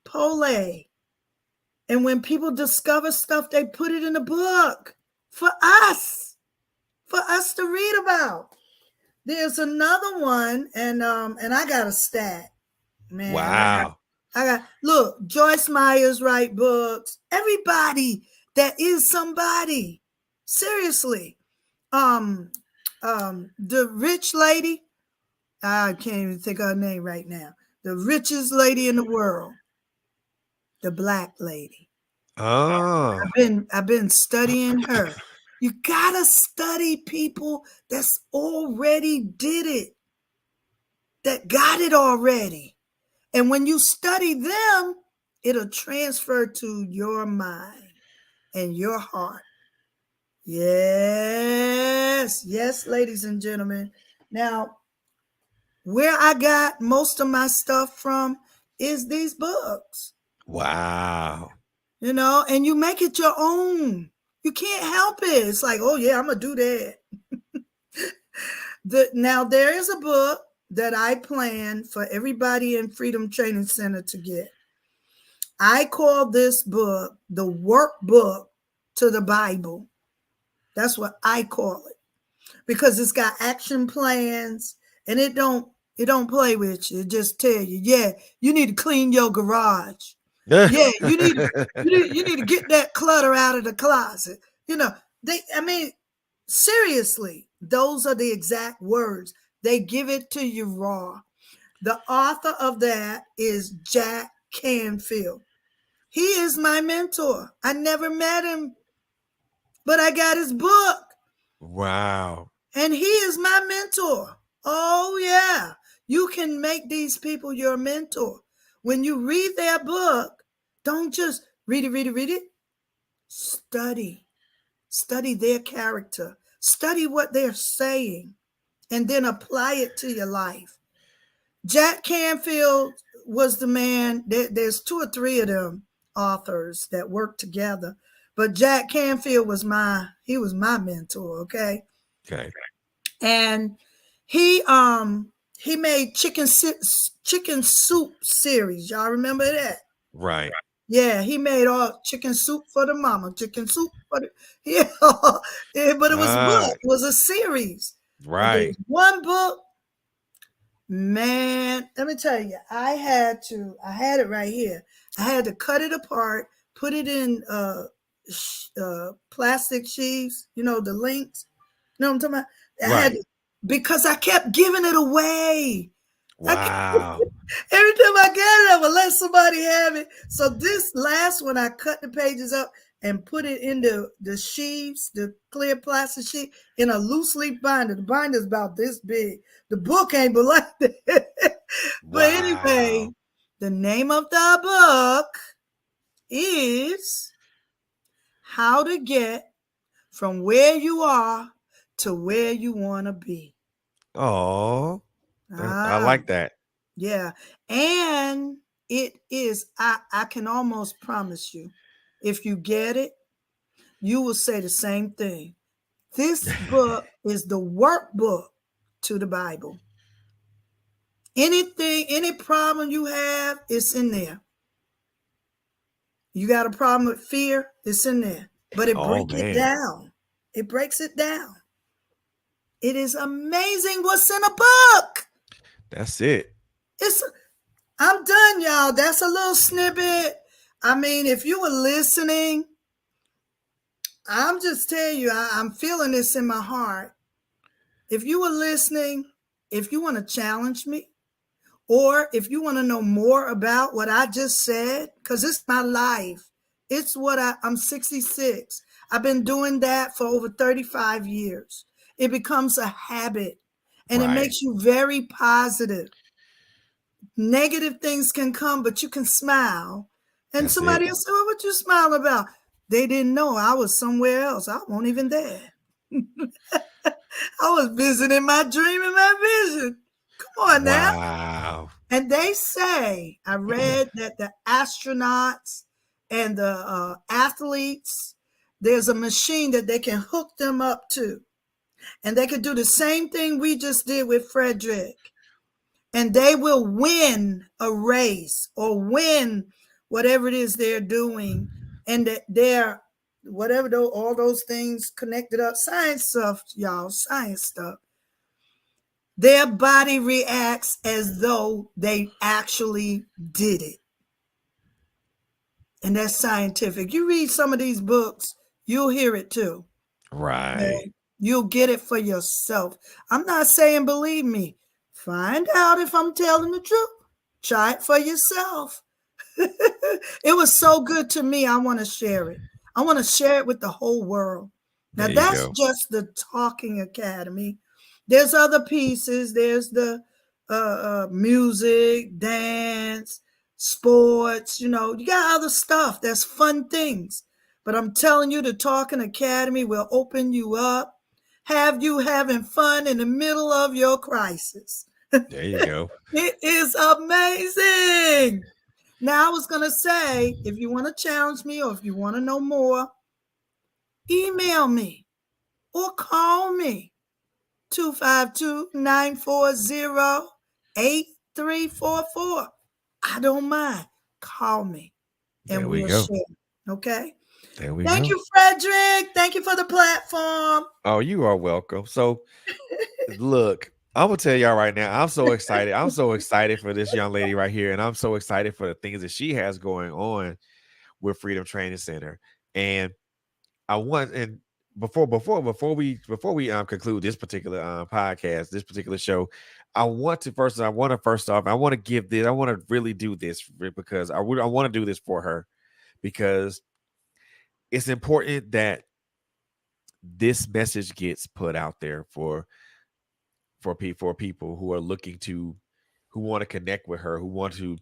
Pole. And when people discover stuff, they put it in a book for us to read about. There's another one, and I got a stat, man. Wow. I got look. Joyce Meyers write books. Everybody that is somebody, seriously. The rich lady, I can't even think of her name right now. The richest lady in the world, the black lady. Oh. I've been studying her. You gotta study people that's already did it, that got it already. And when you study them, it'll transfer to your mind and your heart. Yes, yes, ladies and gentlemen. Now, where I got most of my stuff from is these books. Wow. And you make it your own. You can't help it. It's like, oh yeah, I'm gonna do that. Now there is a book that I plan for everybody in Freedom Training Center to get. I call this book the workbook to the Bible. That's what I call it, because it's got action plans, and it don't play with you. It just tell you, yeah, you need to clean your garage. Yeah, you need to get that clutter out of the closet. Seriously, those are the exact words. They give it to you raw. The author of that is Jack Canfield. He is my mentor. I never met him, but I got his book. Wow. And he is my mentor. Oh, yeah. You can make these people your mentor. When you read their book, don't just read it. Study. Study their character. Study what they're saying, and then apply it to your life. Jack Canfield was the man. There's two or three of them authors that work together, but Jack Canfield was my mentor. Okay. And he made chicken soup series. Y'all remember that? Right. Yeah, he made all chicken soup for the mama, chicken soup for the yeah, but it was a book. It was a series. But there Right. was one book, man. Let me tell you, I had it right here. I had to cut it apart, put it in plastic sheaves. The links. You know what I'm talking about? I had to, because I kept giving it away. Wow. Every time I get it, I would let somebody have it. So this last one, I cut the pages up and put it in the sheaves, the clear plastic sheet, in a loose leaf binder. The binder's about this big. The book ain't but like that. But anyway, the name of the book is How to Get from Where You Are to Where You Want to Be. Oh, I like that. Yeah. And it is, I can almost promise you, if you get it, you will say the same thing. This book is the workbook to the Bible. Any problem you have, it's in there. You got a problem with fear, it's in there. But it breaks it down. It breaks it down. It is amazing what's in a book. That's it. I'm done, y'all. That's a little snippet. I mean, if you were listening, I'm just telling you, I'm feeling this in my heart. If you were listening, if you want to challenge me, or if you want to know more about what I just said, because it's my life. It's what I'm 66. I've been doing that for over 35 years. It becomes a habit, and it makes you very positive. Negative things can come, but you can smile And That's somebody it. else said, well, what you smiling about? They didn't know I was somewhere else. I wasn't even there. I was visiting my dream and my vision. Come on now. Wow. And they say, I read that the astronauts and the athletes, there's a machine that they can hook them up to. And they could do the same thing we just did with Frederick. And they will win a race or win whatever it is they're doing. And that they're, whatever all those things connected up, science stuff, y'all, science stuff. Their body reacts as though they actually did it. And that's scientific. You read some of these books, you'll hear it too. Right. And you'll get it for yourself. I'm not saying believe me. Find out if I'm telling the truth. Try it for yourself. It was so good to me. I want to share it. I want to share it with the whole world. Now, There you that's go. just the Talking Academy. There's other pieces. There's the music, dance, sports. You know, you got other stuff. That's fun things. But I'm telling you, the Talking Academy will open you up, have you having fun in the middle of your crisis. There you go. It is amazing. Now, I was going to say, if you want to challenge me or if you want to know more, email me or call me 252-940-8344. I don't mind. Call me There and we we'll go. share. Okay. There we Thank go. you, Frederick. Thank you for the platform. Oh, you are welcome. So, look, I'm gonna tell y'all right now, I'm so excited. I'm so excited for this young lady right here, and I'm so excited for the things that she has going on with Freedom Training Center. And I want and before we conclude this particular podcast, this particular show, I want to first off, I want to give this, I want to really do this because I want to do this for her because it's important that this message gets put out there for people who are looking to who want to connect with her, who want to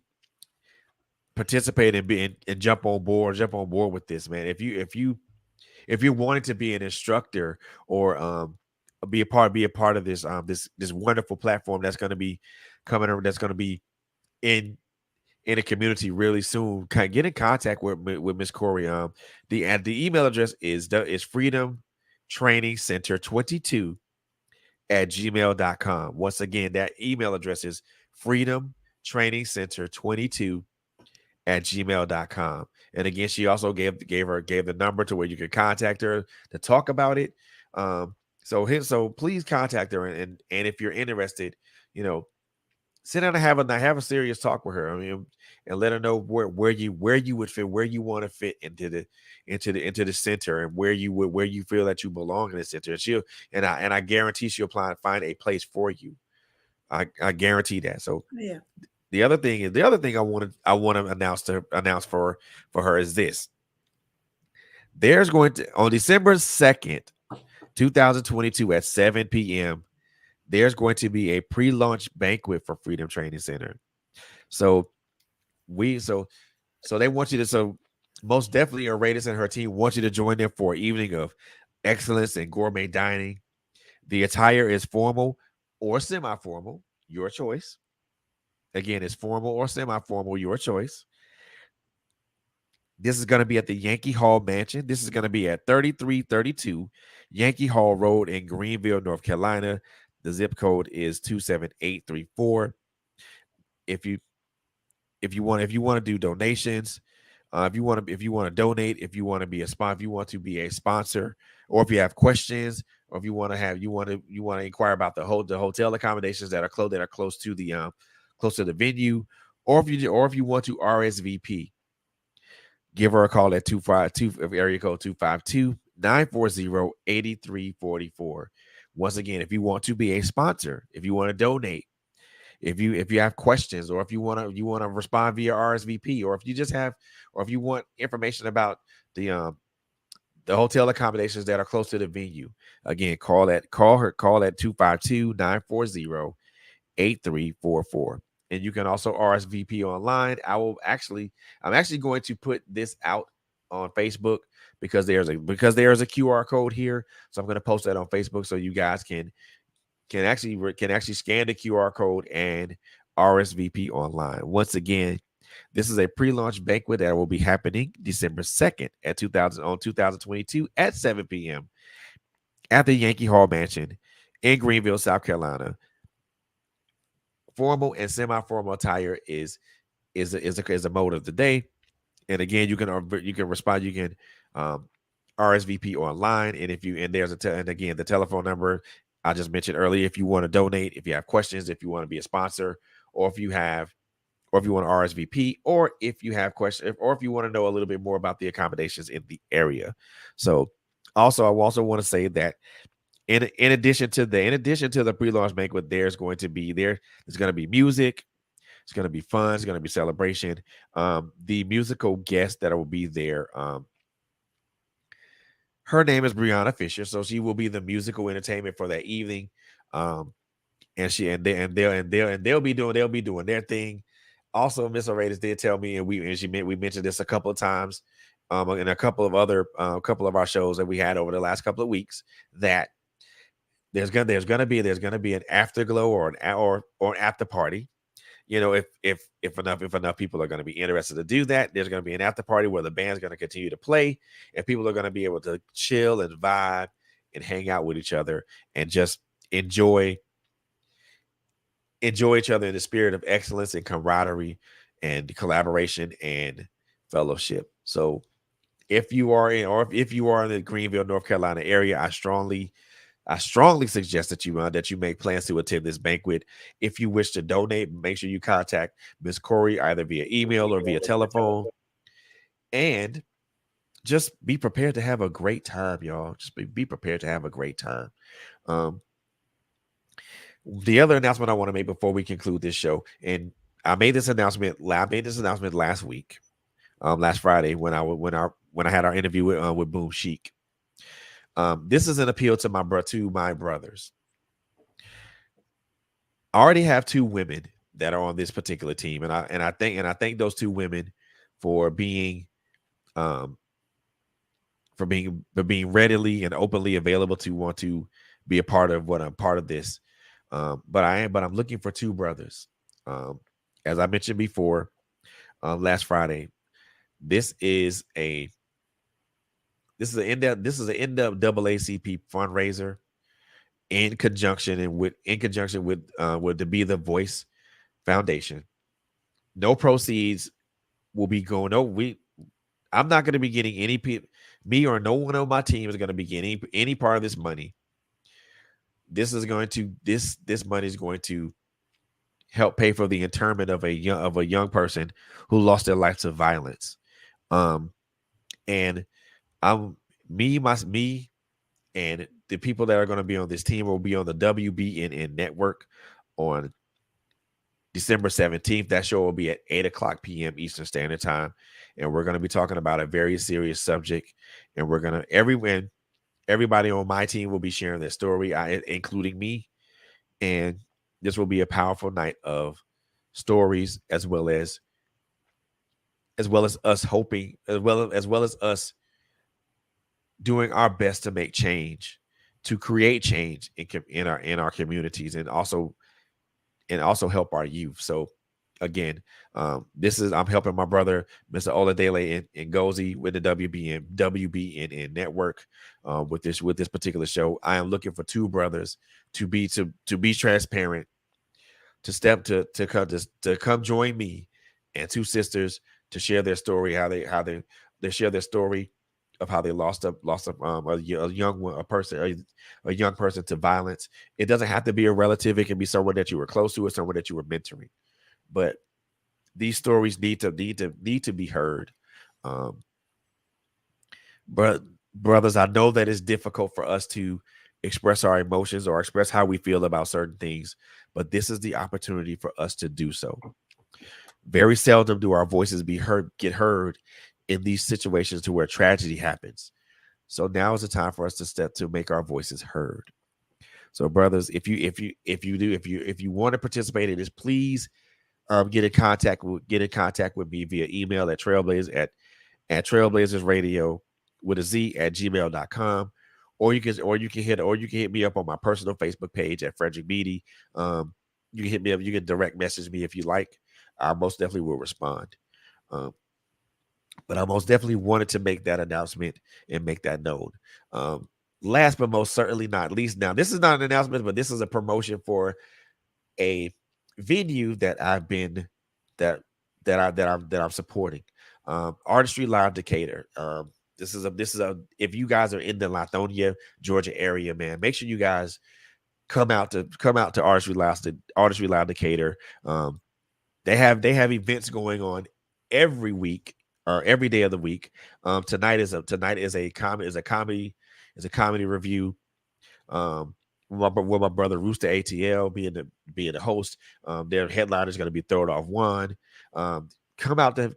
participate and be and jump on board with this, man. If you're wanting to be an instructor or be a part of this this wonderful platform that's going to be that's going to be in a community really soon, get in contact with Miss Corey. The email address is freedom training center 22 at gmail.com. Once again, that email address is freedom training center 22 at gmail.com. And again, she also gave the number to where you can contact her to talk about it. So please contact her, and if you're interested, you know, sit down and have a serious talk with her. I mean, and let her know where you would fit, where you want to fit into the center, and where you feel that you belong in the center. And I guarantee she'll find a place for you. I guarantee that. So Yeah. the other thing I want to announce for her is this. There's going to on December 2nd, 2022 at 7 p.m. There's going to be a pre-launch banquet for Freedom Training Center. So they want you to most definitely Auradis and her team want you to join them for an evening of excellence and gourmet dining. The attire is formal or semi-formal, your choice. Again, it's formal or semi-formal, your choice. This is going to be at the Yankee Hall Mansion. This is going to be at 3332 Yankee Hall Road in Greenville, North Carolina. The zip code is 27834. If you want to do donations, if you want to donate, if you want to be a sponsor, if you want to be a sponsor, or if you have questions, or if you want to inquire about the hotel accommodations that are close to the venue, or if you want to RSVP, give her a call at 252 area code 252-940-8344. Once again, if you want to be a sponsor, if you want to donate, if you have questions, or if you want to respond via RSVP, or if you want information about the hotel accommodations that are close to the venue, again, call at 252-940-8344. and you can also RSVP online. I'm actually going to put this out on Facebook because there's a QR code here. So I'm going to post that on Facebook so you guys can actually scan the QR code and RSVP online. Once again, this is a pre-launch banquet that will be happening December 2nd at 2022 at 7 p.m. at the Yankee Hall Mansion in Greenville, South Carolina. Formal and semi-formal attire is a mode of the day. And again, you can respond. You can RSVP online, and if you and there's and again the telephone number I just mentioned earlier. If you want to donate, if you have questions, if you want to be a sponsor, or if you want to RSVP, or if you have questions, or if you want to know a little bit more about the accommodations in the area. So, I also want to say that in addition to the pre-launch banquet, there's going to be music. It's going to be fun. It's going to be celebration. The musical guest that will be there, her name is Brianna Fisher, so she will be the musical entertainment for that evening. And they'll be doing their thing. Also, Miss Auradis did tell me, and we mentioned this a couple of times, in a couple of our shows that we had over the last couple of weeks, that there's gonna be an afterglow or an after party. If enough people are going to be interested to do that, there's going to be an after party where the band's going to continue to play, and people are going to be able to chill and vibe and hang out with each other and just enjoy each other in the spirit of excellence and camaraderie and collaboration and fellowship. So if you are in the Greenville, North Carolina area, I strongly suggest that you make plans to attend this banquet. If you wish to donate, make sure you contact Miss Corey either via email or via telephone, and just be prepared to have a great time, y'all. Just be prepared to have a great time. The other announcement I want to make before we conclude this show, and I made this announcement last week, last Friday when I had our interview with Boom Chic. This is an appeal to my brothers. I already have two women that are on this particular team, and I thank those two women for being readily and openly available to want to be a part of what I'm part of this. But I'm looking for two brothers. As I mentioned before, last Friday, this is an NAACP fundraiser in conjunction with the Be the Voice Foundation. No proceeds will be going. I'm not going to be getting any me or no one on my team is going to be getting any part of this money. This money is going to help pay for the internment of a young person who lost their life to violence. And me and the people that are going to be on this team will be on the WBNN network on December 17th. That show will be at 8:00 p.m. Eastern Standard Time, and we're going to be talking about a very serious subject. And we're going to everybody on my team will be sharing their story, including me. And this will be a powerful night of stories, as well as us hoping, as well as us doing our best to make change, to create change in our communities, and also help our youth. So again, I'm helping my brother, Mr. Oladele and Gozi, with the WBNN network, with this particular show. I am looking for two brothers to be transparent, to come join me, and two sisters to share their story, how they share their story of how they lost a young person to violence. It doesn't have to be a relative. It can be someone that you were close to or someone that you were mentoring. But these stories need to be heard. But brothers, I know that it's difficult for us to express our emotions or express how we feel about certain things, but this is the opportunity for us to do so. Very seldom do our voices get heard in these situations to where tragedy happens. So now is the time for us to make our voices heard. So brothers, if you want to participate in this, please get in contact with me via email at trailblazersradio with a Z at gmail.com. Or you can hit me up on my personal Facebook page at Frederick Beatty. You can hit me up, you can direct message me if you like. I most definitely will respond. Um, but I most definitely wanted to make that announcement and make that known. Um, Last but most certainly not least, now this is not an announcement, but this is a promotion for a venue that I've been that that I'm supporting. Artistry Live Decatur. This is a if you guys are in the Lithonia, Georgia area, man, make sure you guys come out to Artistry Live Decatur. Um, they have events going on every week or every day of the week. Tonight is a comedy review, with my brother Rooster ATL being the host. Their headliner is going to be Thrown Off One. Um, come out to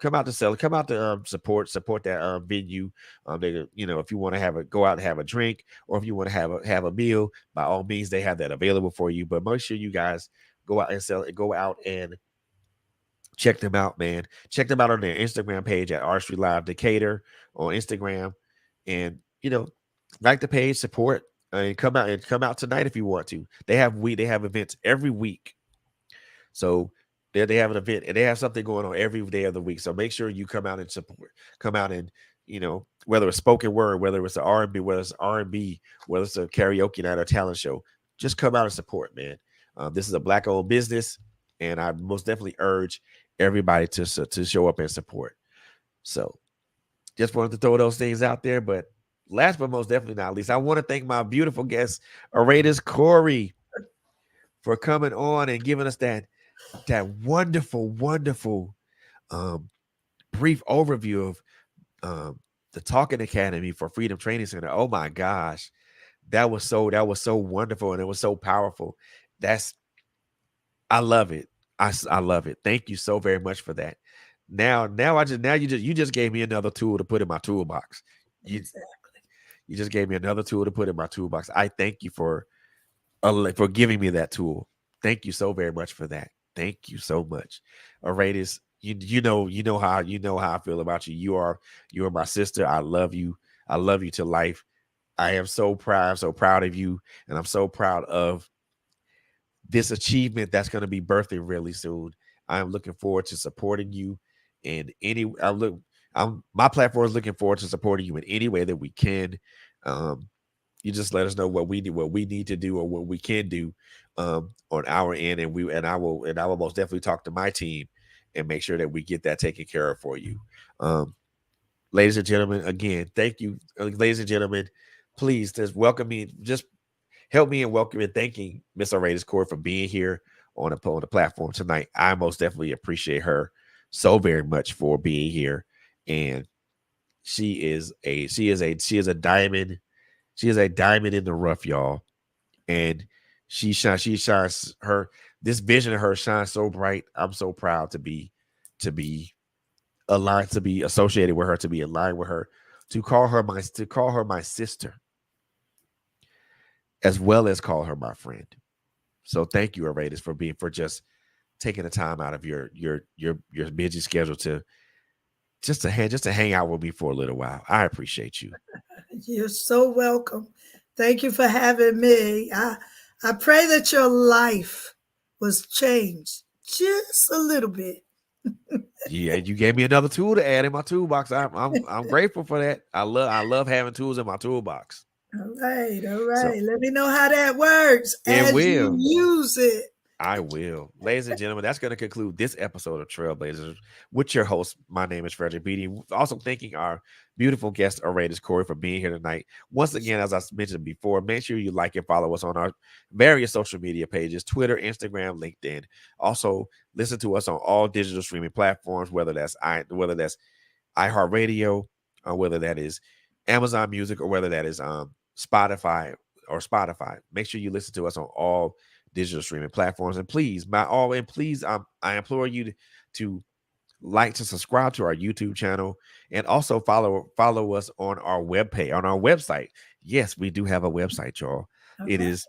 support that venue. They, if you want to go out and have a drink, or if you want to have a meal, by all means they have that available for you. But make sure you guys go out and check them out, man. Check them out on their Instagram page at Artistry Live Decatur on Instagram, and like the page, support, and come out tonight if you want to. They have events every week, so they have an event and they have something going on every day of the week. So make sure you come out and support. Come out and whether it's spoken word, whether it's R&B, whether it's R&B, whether it's a karaoke night or talent show, just come out and support, man. This is a black-owned business, and I most definitely urge everybody to show up and support. So just wanted to throw those things out there. But last but most definitely not least, I want to thank my beautiful guest, Auradis Corey, for coming on and giving us that wonderful um, brief overview of the Talking Academy for Freedom Training Center. Oh my gosh, that was so wonderful, and it was so powerful. I love it. I love it. Thank you so very much for that. You just gave me another tool to put in my toolbox. Exactly. You just gave me another tool to put in my toolbox. I thank you for giving me that tool. Thank you so very much for that. Thank you so much. Auradis, you know how I feel about you. You are my sister. I love you. I love you to life. I am so proud. I'm so proud of you, and I'm so proud of this achievement that's going to be birthing really soon. I'm looking forward to supporting you in any. My platform is looking forward to supporting you in any way that we can. You just let us know what we need to do, or what we can do on our end, and I will most definitely talk to my team and make sure that we get that taken care of for you. Ladies and gentlemen, again, thank you. Ladies and gentlemen, please just welcome me. Just help me in welcoming and thanking Miss Auradis Corey for being here on the platform tonight. I most definitely appreciate her so very much for being here. And she is a diamond. She is a diamond in the rough, y'all. And she shines her, this vision of her shines so bright. I'm so proud to be aligned, to be associated with her, to be aligned with her, to call her my sister, as well as call her my friend. So thank you, Auradis, for just taking the time out of your busy schedule to hang out with me for a little while. I appreciate you. You're so welcome. Thank you for having me. I pray that your life was changed just a little bit. Yeah, you gave me another tool to add in my toolbox. I'm grateful for that. I love having tools in my toolbox. All right. So, let me know how that works as you use it. I will. Ladies and gentlemen, that's going to conclude this episode of Trailblazers with your host. My name is Frederick Beatty. Also thanking our beautiful guest, Auradis Corey, for being here tonight. Once again, as I mentioned before, make sure you like and follow us on our various social media pages, Twitter, Instagram, LinkedIn. Also, listen to us on all digital streaming platforms, whether that's iHeartRadio, or whether that is Amazon Music, or whether that is Spotify. Make sure you listen to us on all digital streaming platforms, and please, I implore you to like, to subscribe to our YouTube channel, and also follow us on our website. Yes, we do have a website, y'all. Okay. It is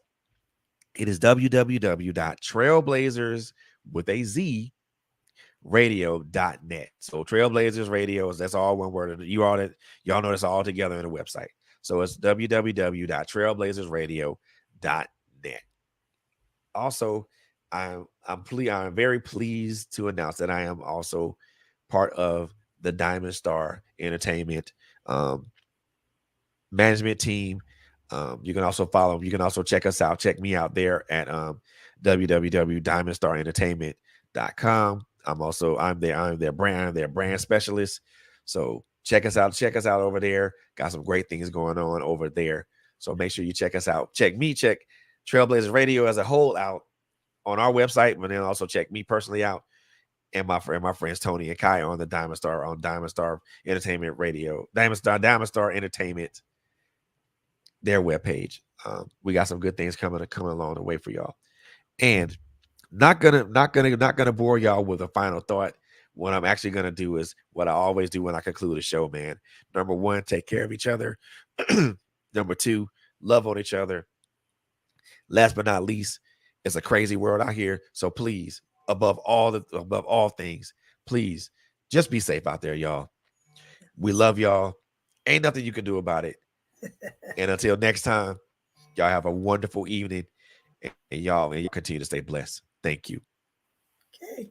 www.trailblazers with a Z radio.net. So Trailblazers Radios, that's all one word. Y'all know that's all together in the website. So it's www.trailblazersradio.net. Also, I'm very pleased to announce that I am also part of the Diamond Star Entertainment management team. You can also follow. You can also check us out. Check me out there at www.diamondstarentertainment.com. I'm their brand specialist. So check us out. Check us out over there. Got some great things going on over there. So make sure you check us out. Check Trailblazers Radio as a whole out on our website, but then also check me personally out and my friends Tony and Kai on the Diamond Star Entertainment Radio, Diamond Star Entertainment, their webpage. We got some good things coming along the way for y'all. And not gonna bore y'all with a final thought. What I'm actually gonna do is what I always do when I conclude a show, man. Number one, take care of each other. Number two, love on each other. Last but not least, it's a crazy world out here. So please, above all things, please just be safe out there, y'all. We love y'all. Ain't nothing you can do about it. And until next time, y'all have a wonderful evening, and y'all continue to stay blessed. Thank you. Okay.